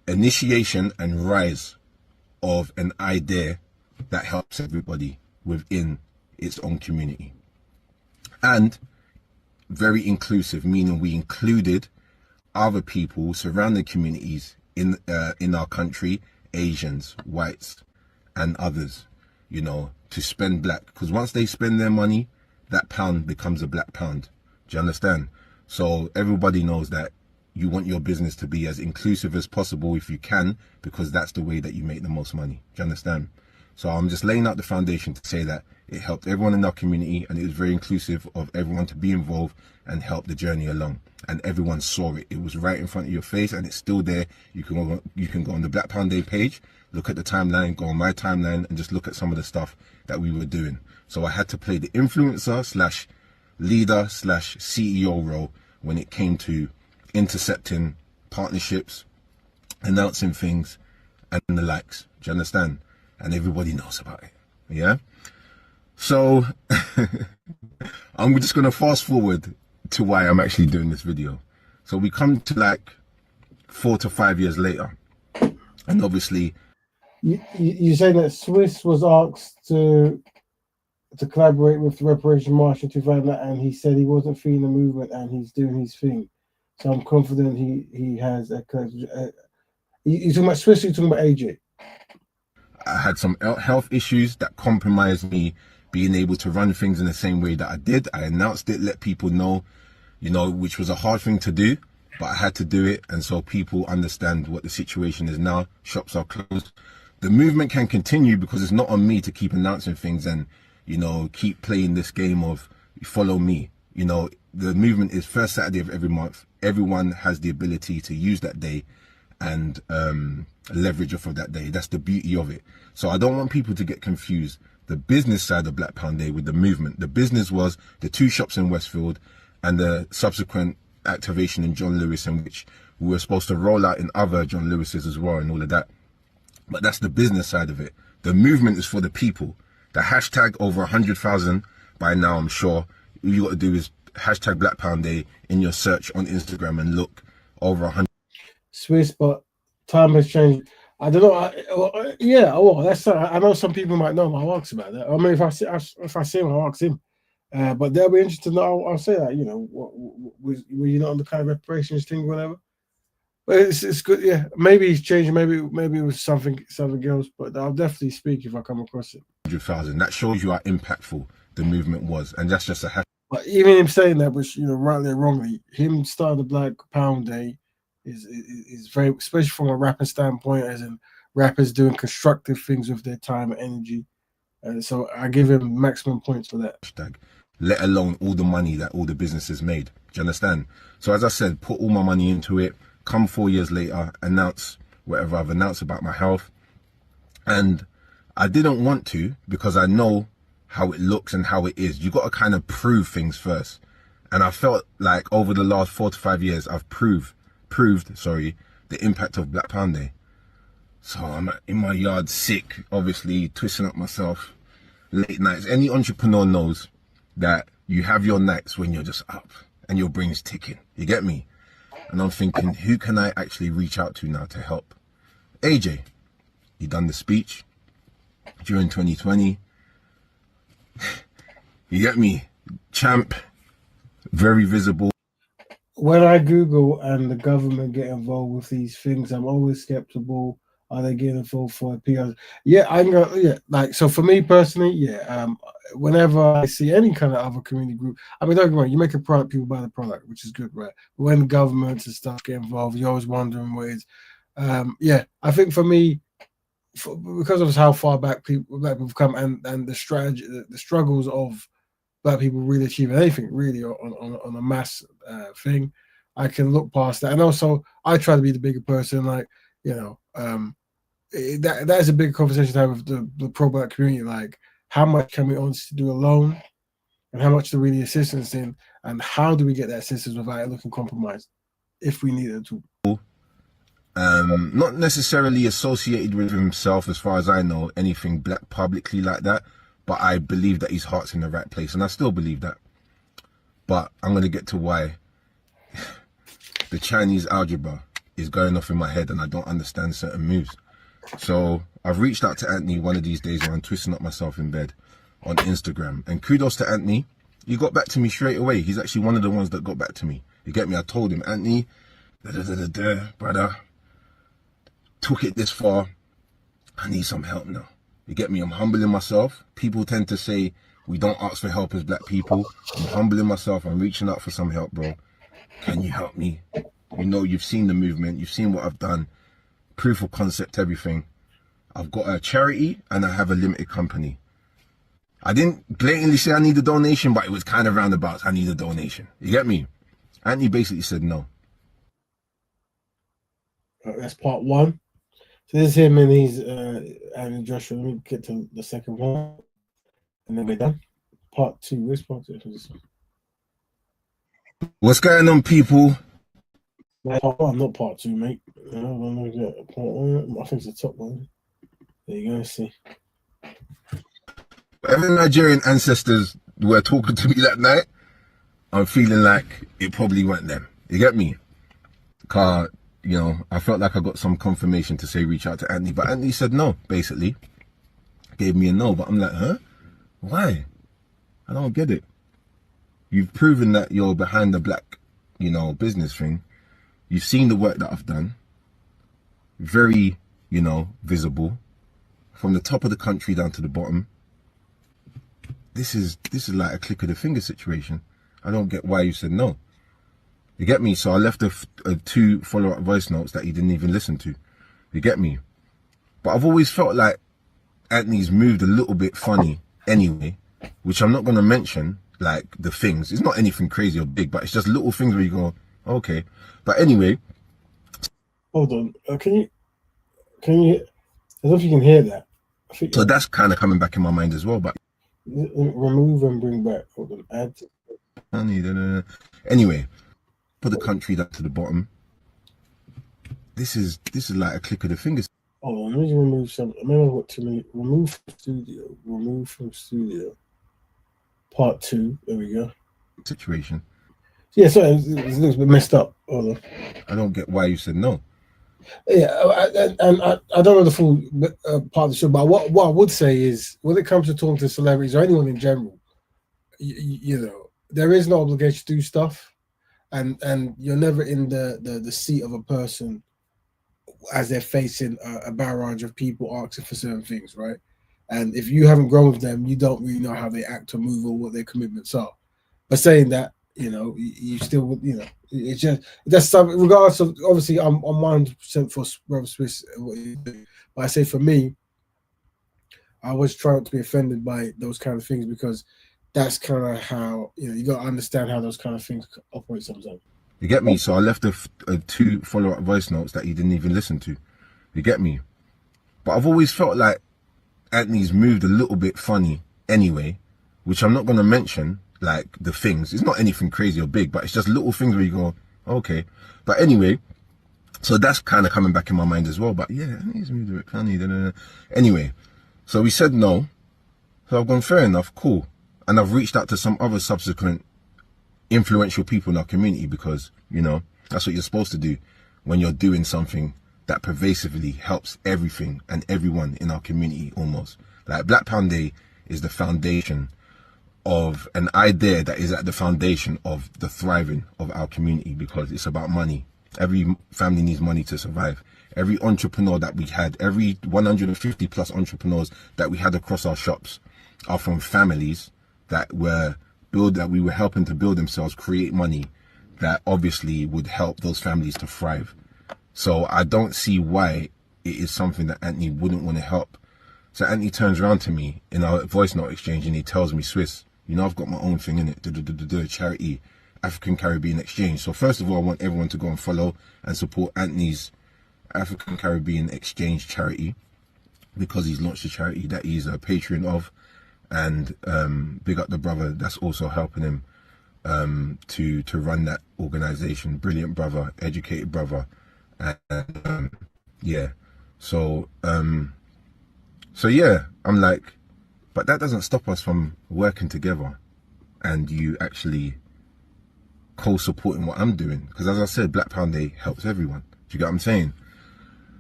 initiation and rise of an idea that helps everybody within its own community. And very inclusive, meaning we included other people, surrounding communities in our country, Asians, whites, and others, you know, to spend black. Because once they spend their money, that pound becomes a black pound. Do you understand? So everybody knows that you want your business to be as inclusive as possible if you can, because that's the way that you make the most money. Do you understand? So I'm just laying out the foundation to say that it helped everyone in our community, and it was very inclusive of everyone to be involved and help the journey along. And everyone saw it. It was right in front of your face, and it's still there. You can go on the Black Pound Day page, look at the timeline, go on my timeline, and just look at some of the stuff that we were doing. So I had to play the influencer slash leader slash CEO role when it came to intercepting partnerships, announcing things, and the likes. Do you understand? And everybody knows about it. Yeah? So I'm just going to fast forward to why I'm actually doing this video. So we come to like 4 to 5 years later, and obviously you say that Swiss was asked to collaborate with the Reparation March in 2000, and he said he wasn't feeling the movement and he's doing his thing. So I'm confident he has a. You talking about Swiss? Or you talking about AJ? I had some health issues that compromised me being able to run things in the same way that I did. I announced it, let people know. you know, which was a hard thing to do, but I had to do it. And so people understand what the situation is now. Shops are closed. The movement can continue because it's not on me to keep announcing things and, you know, keep playing this game of follow me. You know, the movement is first Saturday of every month. Everyone has the ability to use that day and leverage off of that day. That's the beauty of it. So I don't want people to get confused. The business side of Black Pound Day with the movement. The business was the 2 shops in Westfield and the subsequent activation in John Lewis, in which we were supposed to roll out in other John Lewis's as well and all of that. But that's the business side of it. The movement is for the people. The hashtag over 100,000 by now, I'm sure. All you got to do is hashtag Black Pound Day in your search on Instagram and look, over 100. Swiss, but time has changed. I don't know. Well, that's. I know some people might know. I'll ask about that. I mean, if I see him, I'll ask him. But they'll be interested to know. I'll say that. You know, were you not on the kind of reparations thing, whatever? But it's good. Yeah, maybe he's changing. Maybe it was something else. But I'll definitely speak if I come across it. 100,000. That shows you how impactful the movement was, and that's just a hashtag. But even him saying that, which, you know, rightly or wrongly, him starting the Black Pound Day is very, especially from a rapping standpoint, as in rappers doing constructive things with their time and energy. And so I give him maximum points for that. Hashtag, let alone all the money that all the businesses made. Do you understand? So as I said, put all my money into it. Come 4 years later, announce whatever I've announced about my health. And I didn't want to, because I know how it looks and how it is. You got to kind of prove things first. And I felt like over the last 4 to 5 years, I've proved the impact of Black Pound Day. So I'm in my yard sick, obviously twisting up myself, late nights. Any entrepreneur knows that you have your nights when you're just up and your brain's ticking. You get me? And I'm thinking, who can I actually reach out to now to help? AJ, he done the speech during 2020. You get me? Champ, very visible. When I Google and the government get involved with these things, I'm always skeptical. Are they getting involved for PR? Yeah, like, so for me personally, whenever I see any kind of other community group, I mean, don't get me wrong, you make a product, people buy the product, which is good, right? But when governments and stuff get involved, you're always wondering where it's, I think for me, because of how far back Black people have come and the strategy, the struggles of Black people really achieving anything really on a mass thing, I can look past that. And also, I try to be the bigger person, like, you know, that is a big conversation to have with the pro-Black community. Like, how much can we honestly do alone, and how much do we need assistance in, and how do we get that assistance without it looking compromised, if we need it to. Not necessarily associated with himself, as far as I know, anything Black publicly like that. But I believe that his heart's in the right place, and I still believe that. But I'm going to get to why the Chinese algebra is going off in my head and I don't understand certain moves. So I've reached out to Anthony one of these days when I'm twisting up myself in bed on Instagram. And kudos to Anthony. He got back to me straight away. He's actually one of the ones that got back to me. You get me? I told him, Anthony, brother, took it this far. I need some help now. You get me? I'm humbling myself. People tend to say we don't ask for help as Black people. I'm humbling myself. I'm reaching out for some help, bro. Can you help me? You know, you've seen the movement. You've seen what I've done. Proof of concept, everything. I've got a charity and I have a limited company. I didn't blatantly say I need a donation, but it was kind of roundabouts. I need a donation. You get me? Anthony basically said no. That's part one. So this is him and he's and Joshua. Let me get to the second one, and then we're done. Part two. Where's part two? What's going on, people? Part one, not part two, mate. I don't know. Part one. I think it's the top one. There you go. See. Whatever Nigerian ancestors were talking to me that night, I'm feeling like it probably weren't them. You get me? Car. You know, I felt like I got some confirmation to say reach out to Anthony, but Anthony said no, basically. Gave me a no, but I'm like, huh? Why? I don't get it. You've proven that you're behind the Black, you know, business thing. You've seen the work that I've done. Very, you know, visible. From the top of the country down to the bottom. This is like a click of the finger situation. I don't get why you said no. You get me? So I left two follow-up voice notes that he didn't even listen to. You get me? But I've always felt like Anthony's moved a little bit funny anyway, which I'm not going to mention, like the things. It's not anything crazy or big, but it's just little things where you go, okay. But anyway. Hold on. Can you, I don't know if you can hear that. So that's kind of coming back in my mind as well, but. Remove and bring back. Hold on. Add. Anyway, put the country down to the bottom. This is like a click of the fingers. Oh, let me remove some. I remember what to me. Remove from studio. Remove from studio. Part 2. There we go. Situation. Yeah, sorry, it looks a bit messed up. Hold on. I don't get why you said no. Yeah, and I don't know the full part of the show, but what I would say is, when it comes to talking to celebrities or anyone in general, you know, there is no obligation to do stuff, and you're never in the seat of a person as they're facing a barrage of people asking for certain things, right? And if you haven't grown with them, you don't really know how they act or move or what their commitments are. But saying that, you know, you still, you know, it's just that's something. Regardless of, obviously, I'm 100% for Brother Swiss, but I say for me, I was trying not to be offended by those kind of things, because that's kind of how, you know, you got to understand how those kind of things operate sometimes. You get me? So I left two follow-up voice notes that he didn't even listen to. You get me? But I've always felt like Anthony's moved a little bit funny anyway, which I'm not going to mention, like the things. It's not anything crazy or big, but it's just little things where you go, okay. But anyway, so that's kind of coming back in my mind as well. But yeah, he's moved a bit funny. Anyway, so we said no. So I've gone, fair enough, cool. And I've reached out to some other subsequent influential people in our community, because, you know, that's what you're supposed to do when you're doing something that pervasively helps everything and everyone in our community almost. Like Black Pound Day is the foundation of an idea that is at the foundation of the thriving of our community, because it's about money. Every family needs money to survive. Every entrepreneur that we had, every 150 plus entrepreneurs that we had across our shops are from families that we were helping to build themselves, create money that obviously would help those families to thrive. So I don't see why it is something that Anthony wouldn't want to help. So Anthony turns around to me in our voice note exchange and he tells me, Swiss, you know, I've got my own thing in it, charity, African Caribbean Exchange. So first of all, I want everyone to go and follow and support Anthony's African Caribbean Exchange charity, because he's launched a charity that he's a patron of. And big up the brother that's also helping him to run that organization. Brilliant brother, educated brother. And yeah, so yeah, I'm like, but that doesn't stop us from working together and you actually co-supporting what I'm doing, because as I said, Black Pound Day helps everyone. Do you get what I'm saying?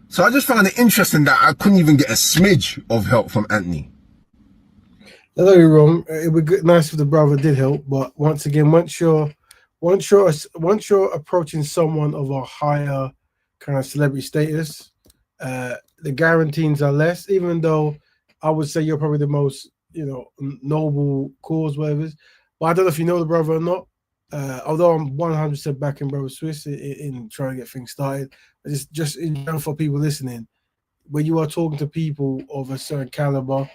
So I just found it interesting that I couldn't even get a smidge of help from Anthony. Don't get me wrong, it would be nice if the brother did help, but once again, once you're approaching someone of a higher kind of celebrity status, the guarantees are less, even though I would say you're probably the most, you know, noble cause, whatever. But I don't know if you know the brother or not. Although I'm 100% backing Brother Swiss in trying to get things started. Just in general, for people listening, when you are talking to people of a certain caliber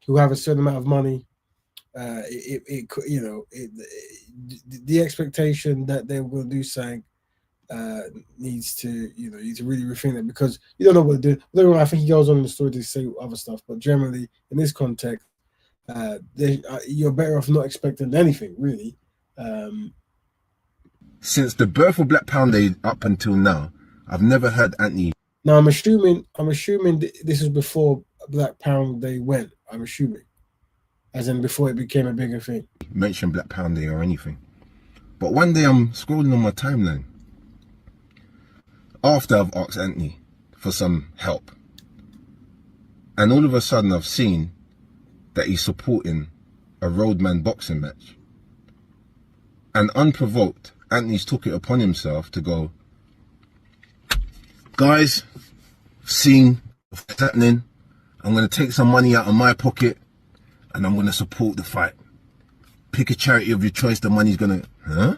who have a certain amount of money, the expectation that they're going to do something needs to, you know, you need to really rethink it, because you don't know what to do. I think he goes on in the story to say other stuff, but generally in this context, you're better off not expecting anything really. Since the birth of Black Pound Day up until now, I've never heard Anthony. Now I'm assuming this is before Black Pound Day went. I'm assuming, as in before it became a bigger thing. Mention Black Pound Day or anything. But one day I'm scrolling on my timeline after I've asked Anthony for some help, and all of a sudden I've seen that he's supporting a roadman boxing match. And unprovoked, Anthony's took it upon himself to go, guys, seeing what's happening, I'm going to take some money out of my pocket and I'm going to support the fight. Pick a charity of your choice, the money's going to... Huh?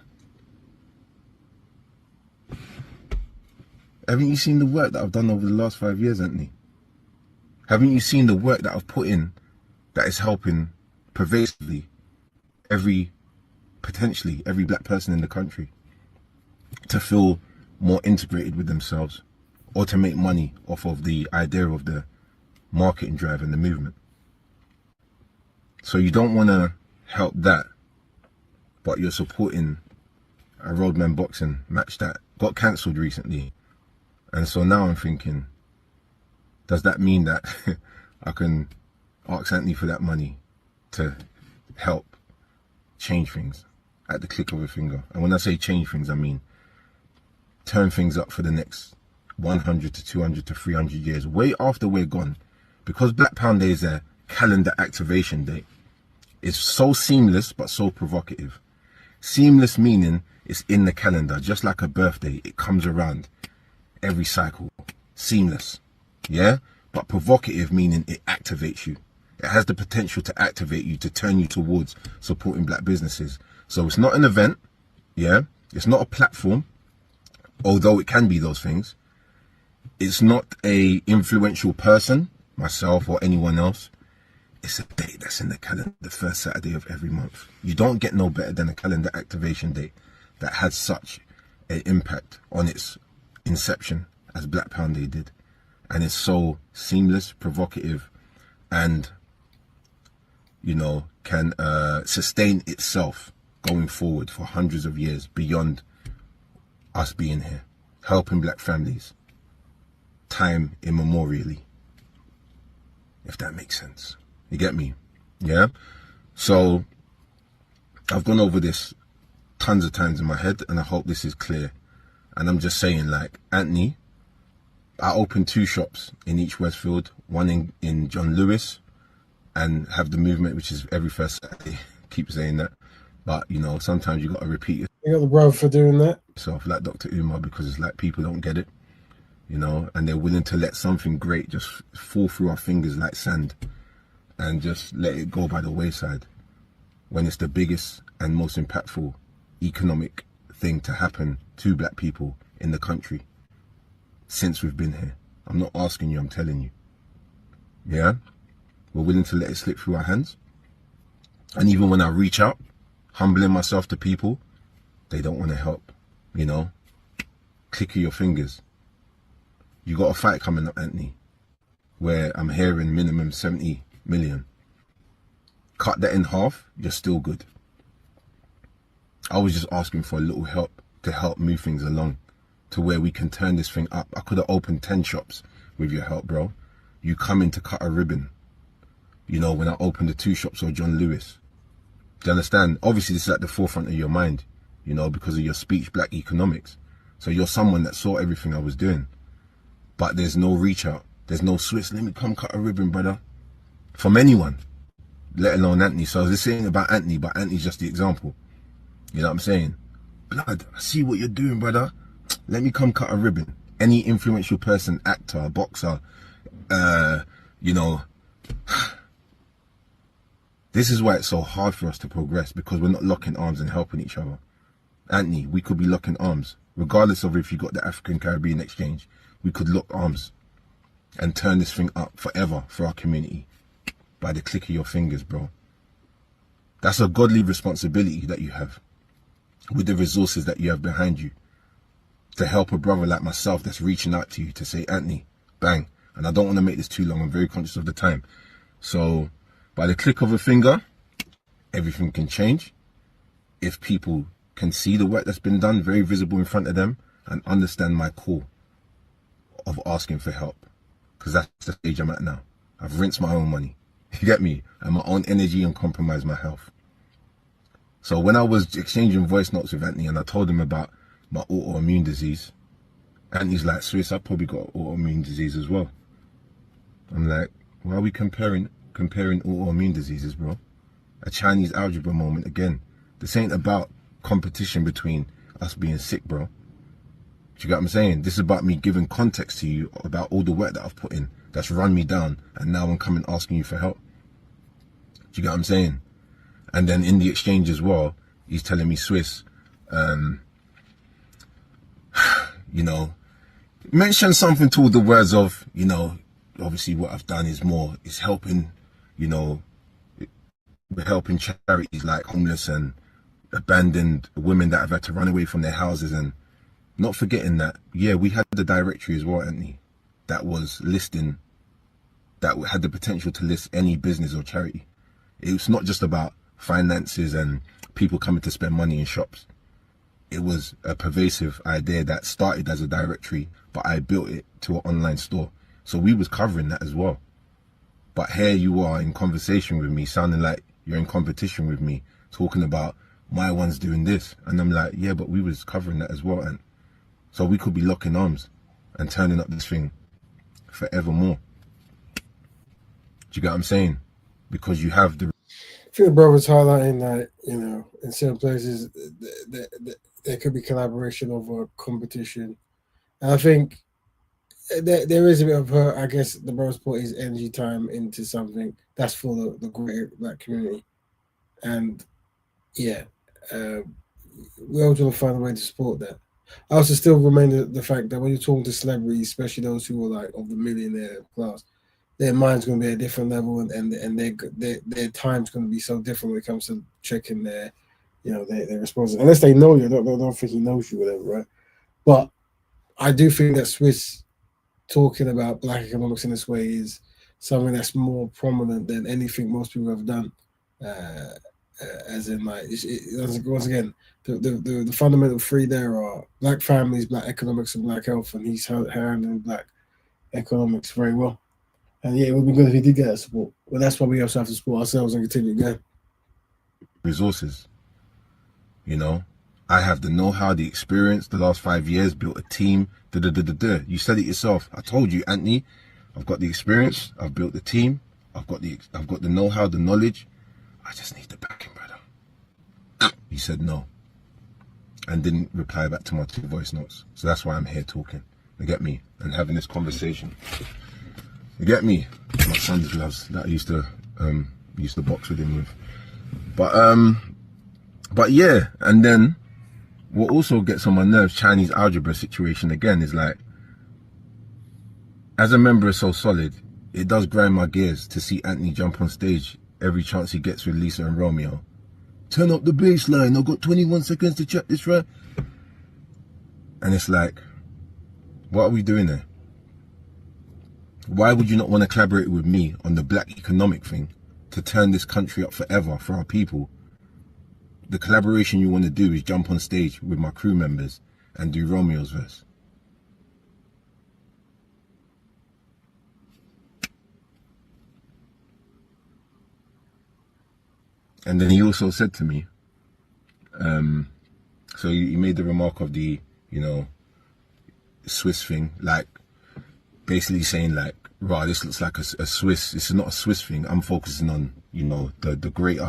haven't you seen the work that I've done over the last 5 years, Anthony? Haven't you seen the work that I've put in that is helping pervasively potentially every black person in the country to feel more integrated with themselves, or to make money off of the idea of the marketing drive and the movement? So you don't want to help that, but you're supporting a roadman boxing match that got cancelled recently. And so now I'm thinking, does that mean that I can ask Anthony for that money to help change things at the click of a finger? And when I say change things, I mean turn things up for the next 100 to 200 to 300 years, way after we're gone. Because Black Pound Day is a calendar activation date. It's so seamless but so provocative. Seamless meaning it's in the calendar, just like a birthday. It comes around every cycle. Seamless, yeah? But provocative meaning it activates you. It has the potential to activate you, to turn you towards supporting black businesses. So it's not an event, yeah? It's not a platform, although it can be those things. It's not a influential person, myself or anyone else. It's a date that's in the calendar, the first Saturday of every month. You don't get no better than a calendar activation date that had such an impact on its inception as Black Pound Day did. And it's so seamless, provocative, and, you know, can sustain itself going forward for hundreds of years beyond us being here, helping black families, time immemorially, if that makes sense. You get me? Yeah? So I've gone over this tons of times in my head, and I hope this is clear. And I'm just saying, like, Anthony, I opened 2 shops in each Westfield, one in John Lewis, and have the movement, which is every first Saturday. Keep saying that. But, you know, sometimes you got to repeat it. You got the brother for doing that. Yourself, like Dr. Umar, because it's like people don't get it, you know, and they're willing to let something great just fall through our fingers like sand and just let it go by the wayside when it's the biggest and most impactful economic thing to happen to black people in the country since we've been here. I'm not asking you, I'm telling you. Yeah? We're willing to let it slip through our hands. And even when I reach out, humbling myself to people, they don't want to help, you know? Click of your fingers. You got a fight coming up, Anthony, where I'm hearing minimum 70 million. Cut that in half, you're still good. I was just asking for a little help to help move things along to where we can turn this thing up. I could have opened 10 shops with your help, bro. You come in to cut a ribbon, you know, when I opened the 2 shops or John Lewis. Do you understand? Obviously, this is at the forefront of your mind, you know, because of your speech, black economics. So you're someone that saw everything I was doing. But there's no reach out. There's no Swiss, let me come cut a ribbon, brother. From anyone, let alone Anthony. So this ain't about Anthony, but Anthony's just the example. You know what I'm saying? Blood, I see what you're doing, brother. Let me come cut a ribbon. Any influential person, actor, boxer, you know. This is why it's so hard for us to progress, because we're not locking arms and helping each other. Anthony, we could be locking arms. Regardless of if you got the African-Caribbean exchange, we could lock arms and turn this thing up forever for our community by the click of your fingers, bro. That's a godly responsibility that you have with the resources that you have behind you to help a brother like myself that's reaching out to you to say, Anthony, bang. And I don't want to make this too long. I'm very conscious of the time. So by the click of a finger, everything can change. If people can see the work that's been done, very visible in front of them, and understand my call of asking for help. Because that's the stage I'm at now. I've rinsed my own money. You get me? And my own energy and compromised my health. So when I was exchanging voice notes with Anthony and I told him about my autoimmune disease, Anthony's like, Swiss, I probably got autoimmune disease as well. I'm like, why are we comparing autoimmune diseases, bro? A Chinese algebra moment again. This ain't about competition between us being sick, bro. Do you get what I'm saying? This is about me giving context to you about all the work that I've put in that's run me down, and now I'm coming asking you for help. Do you get what I'm saying? And then in the exchange as well, he's telling me, Swiss, you know, mention something to the words of, you know, obviously what I've done is helping, you know, we're helping charities like homeless and abandoned women that have had to run away from their houses, and not forgetting that, yeah, we had the directory as well, Anthony, that was listing, that had the potential to list any business or charity. It was not just about finances and people coming to spend money in shops. It was a pervasive idea that started as a directory, but I built it to an online store. So we was covering that as well. But here you are in conversation with me, sounding like you're in competition with me, talking about my one's doing this. And I'm like, yeah, but we was covering that as well. And so we could be locking arms and turning up this thing forevermore. Do you get what I'm saying? Because you have the... I think the brother's highlighting that, you know, in certain places there could be collaboration over competition. And I think there is a bit of her, I guess the brother's put his energy time into something that's for the greater black community. And yeah, we always want to find a way to support that. I also still remain the fact that when you're talking to celebrities, especially those who are like of the millionaire class, their mind's going to be at a different level, and their time's going to be so different when it comes to checking their, you know, their responses. Unless they know you, don't think he knows you, whatever, right? But I do think that Swiss talking about black economics in this way is something that's more prominent than anything most people have done. As in, like, once again, the fundamental three there are black families, black economics, and black health, and he's handling black economics very well. And yeah, it would be good if he did get that support. But that's why we also have to support ourselves and continue going. Resources. You know, I have the know-how, the experience, the last 5 years, built a team, You said it yourself. I told you, Anthony, I've got the experience, I've built the team, I've got the know-how, the knowledge. I just need the backing, brother. He said no. And didn't reply back to my 2 voice notes. So that's why I'm here talking. You get me? And having this conversation. You get me? My son's gloves that I used to box with him with. But yeah, and then what also gets on my nerves, Chinese algebra situation again, is like, as a member of So Solid, it does grind my gears to see Anthony jump on stage every chance he gets with Lisa and Romeo. Turn up the bass line, I've got 21 seconds to check this, right? And it's like, what are we doing there? Why would you not want to collaborate with me on the black economic thing to turn this country up forever for our people? The collaboration you want to do is jump on stage with my crew members and do Romeo's verse. And then he also said to me, so he made the remark of the, you know, Swiss thing, like basically saying like, right, this looks like a Swiss, this is not a Swiss thing. I'm focusing on, you know, the greater.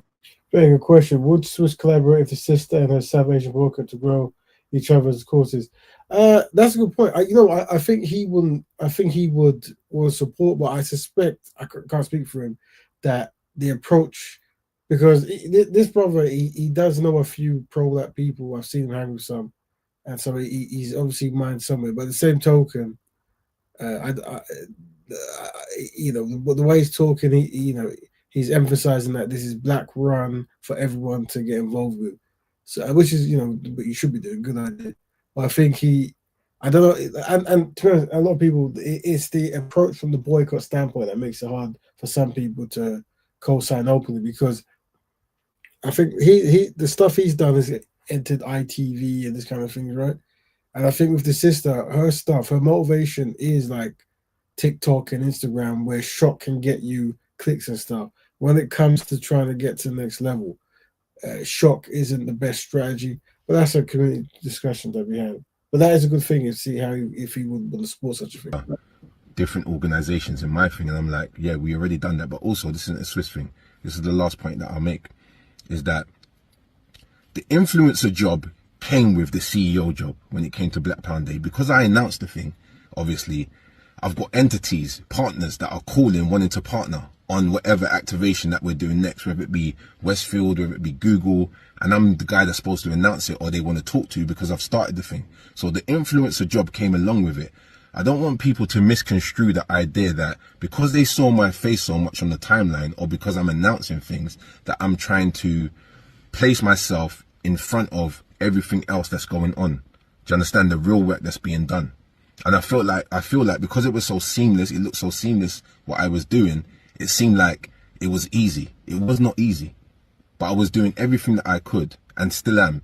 Very good question. Would Swiss collaborate with the sister and her South Asian broker to grow each other's courses? That's a good point. I think he wouldn't. I think he would support, but I suspect, I can't speak for him, that the approach, because this brother, he does know a few pro-black people. I've seen him hang with some, and so he's obviously mind somewhere. But at the same token, you know, the way he's talking, he's emphasizing that this is black run for everyone to get involved with. So, which is, you know, what you should be doing. Good idea. But I think I don't know, and to be honest, a lot of people, it's the approach from the boycott standpoint that makes it hard for some people to co-sign openly, because I think the stuff he's done is entered ITV and this kind of thing, right? And I think with the sister, her motivation is like TikTok and Instagram, where shock can get you clicks and stuff. When it comes to trying to get to the next level, shock isn't the best strategy. But that's a community discussion that we had. But that is a good thing to see if he would want to support such a thing. Different organizations in my thing, and I'm like, yeah, we already done that. But also, this isn't a Swiss thing. This is the last point that I'll make, is that the influencer job came with the CEO job when it came to Black Pound Day. Because I announced the thing, obviously, I've got entities, partners that are calling, wanting to partner on whatever activation that we're doing next, whether it be Westfield, whether it be Google, and I'm the guy that's supposed to announce it, or they want to talk to, because I've started the thing. So the influencer job came along with it. I don't want people to misconstrue the idea that because they saw my face so much on the timeline, or because I'm announcing things, that I'm trying to place myself in front of everything else that's going on. Do you understand the real work that's being done? And I feel like because it was so seamless, it looked so seamless what I was doing, it seemed like it was easy. It was not easy, but I was doing everything that I could and still am.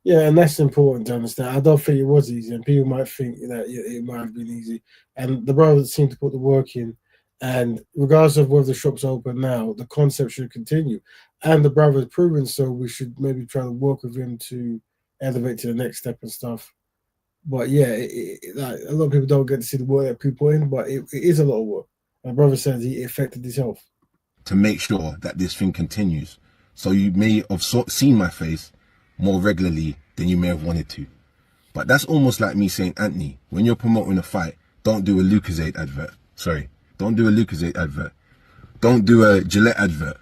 Yeah, and that's important to understand. I don't think it was easy, and people might think that it might have been easy. And the brothers seem to put the work in, and regardless of whether the shop's open now, the concept should continue. And the brother's proven so. We should maybe try to work with him to elevate to the next step and stuff. But yeah, like a lot of people don't get to see the work that people put in, but it is a lot of work. My brother says he affected his health. To make sure that this thing continues. So you may have seen my face more regularly than you may have wanted to. But that's almost like me saying, Anthony, when you're promoting a fight, don't do a Lucozade advert. Sorry, don't do a Lucozade advert. Don't do a Gillette advert.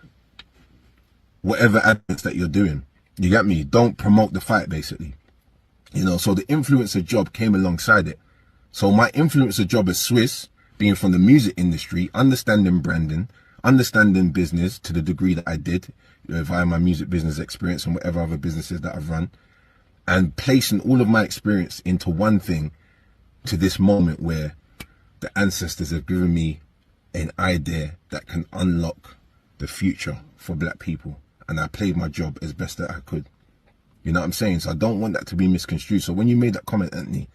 Whatever adverts that you're doing. You get me? Don't promote the fight, basically. You know, so the influencer job came alongside it. So my influencer job as Swiss, being from the music industry, understanding branding, understanding business to the degree that I did via my music business experience and whatever other businesses that I've run, and placing all of my experience into one thing to this moment where the ancestors have given me an idea that can unlock the future for black people. And I played my job as best that I could. You know what I'm saying? So I don't want that to be misconstrued. So when you made that comment, Anthony,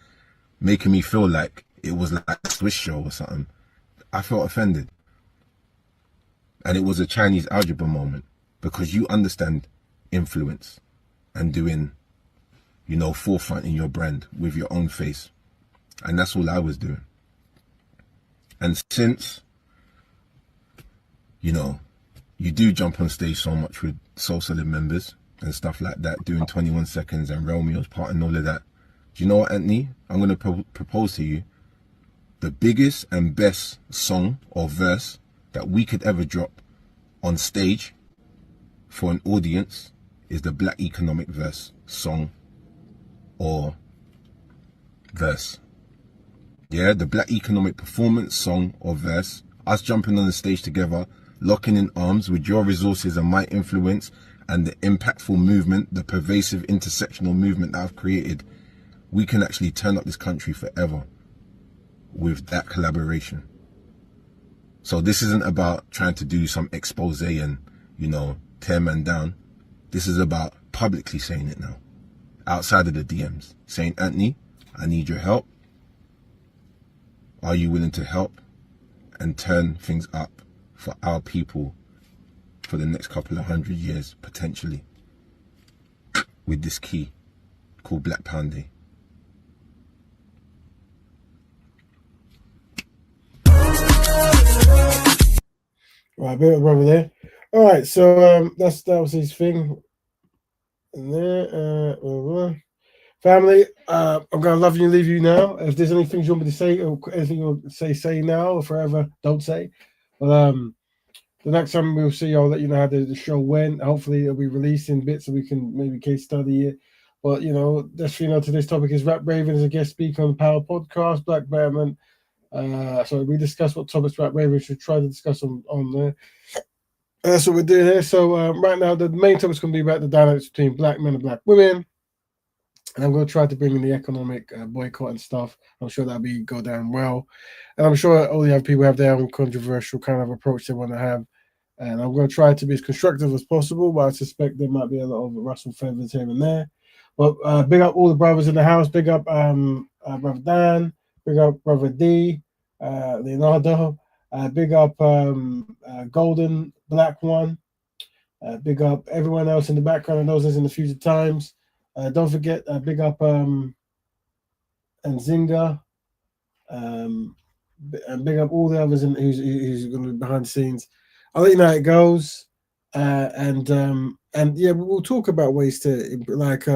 making me feel like it was like a Swiss show or something, I felt offended. And it was a Chinese algebra moment, because you understand influence and doing, you know, forefront in your brand with your own face. And that's all I was doing. And since, you know, you do jump on stage so much with Soul Solid members and stuff like that, doing 21 seconds and Romeo's part and all of that. Do you know what, Anthony? I'm going to propose to you the biggest and best song or verse that we could ever drop on stage for an audience is the Black Economic Verse song or verse. Yeah, the Black Economic Performance song or verse. Us jumping on the stage together, locking in arms with your resources and my influence and the impactful movement, the pervasive intersectional movement that I've created, we can actually turn up this country forever with that collaboration. So this isn't about trying to do some expose and, you know, tear man down. This is about publicly saying it now, outside of the DMs, saying, Anthony, I need your help. Are you willing to help and turn things up for our people for the next couple of 100 years, potentially, with this key called Black Pound Day? Right, bit of brother there. All right, so that was his thing. And there, family, I'm gonna love you and leave you now. If there's anything you want me to say, or anything you want to say now or forever, don't say. But the next time we'll see, I'll let you know how the show went. Hopefully, it'll be released in bits so we can maybe case study it. But you know, just you know, today's topic is Rap Raven as a guest speaker on the Power Podcast. Black Betterment. So we discussed what topics Rap Raven should try to discuss on there. That's what we're doing here. So right now, the main topic is going to be about the dynamics between black men and black women. And I'm going to try to bring in the economic boycott and stuff. I'm sure that'll go down well. And I'm sure all the other people have their own controversial kind of approach they want to have. And I'm going to try to be as constructive as possible, but I suspect there might be a lot of rustle feathers here and there. But big up all the brothers in the house. Big up Brother Dan. Big up Brother D. Leonardo. Big up Golden Black One. Big up everyone else in the background and those in the future times. Don't forget, big up and Zinga, and big up all the others who's going to be behind the scenes. I'll let you know how it goes, and yeah, we'll talk about ways to like.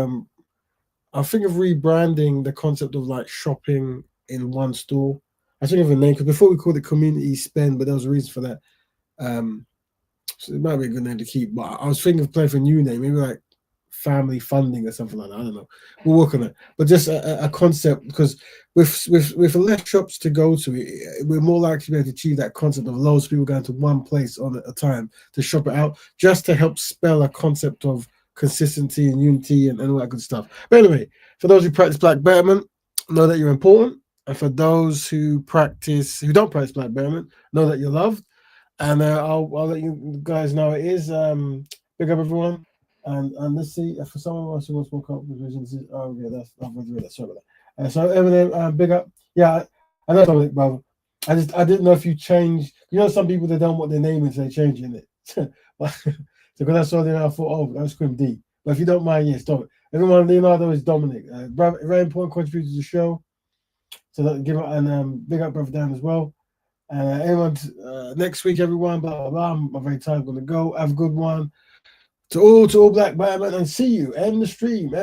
I think of rebranding the concept of like shopping in one store. I think of a name because before we called it community spend, but there was a reason for that. So it might be a good name to keep. But I was thinking of playing for a new name, maybe like family funding or something like that. I don't know. We'll work on it. But just a concept, because with less shops to go to, we're more likely to be able to achieve that concept of loads of people going to one place on a time to shop it out, just to help spell a concept of consistency and unity and all that good stuff. But anyway, for those who practice black betterment, know that you're important. And for those who don't practice black betterment, know that you're loved. And I'll let you guys know it is. Big up everyone. And let's see, for someone else who wants to walk up with visions, oh yeah, I've read that. Sorry about that. So Eminem, big up. Yeah, I know Dominic, brother. I didn't know if you changed. You know, some people, they don't want their name until they change it. So because I saw there, I thought, oh, that was Scream D. But if you don't mind, yes, Dominic. Everyone, Leonardo is Dominic. Very important contributor to the show. So that, give it, and big up brother Dan as well. Everyone, next week, everyone. Blah blah blah. I'm very tired. I'm gonna go. Have a good one. To all black Batman, and see you. End the stream.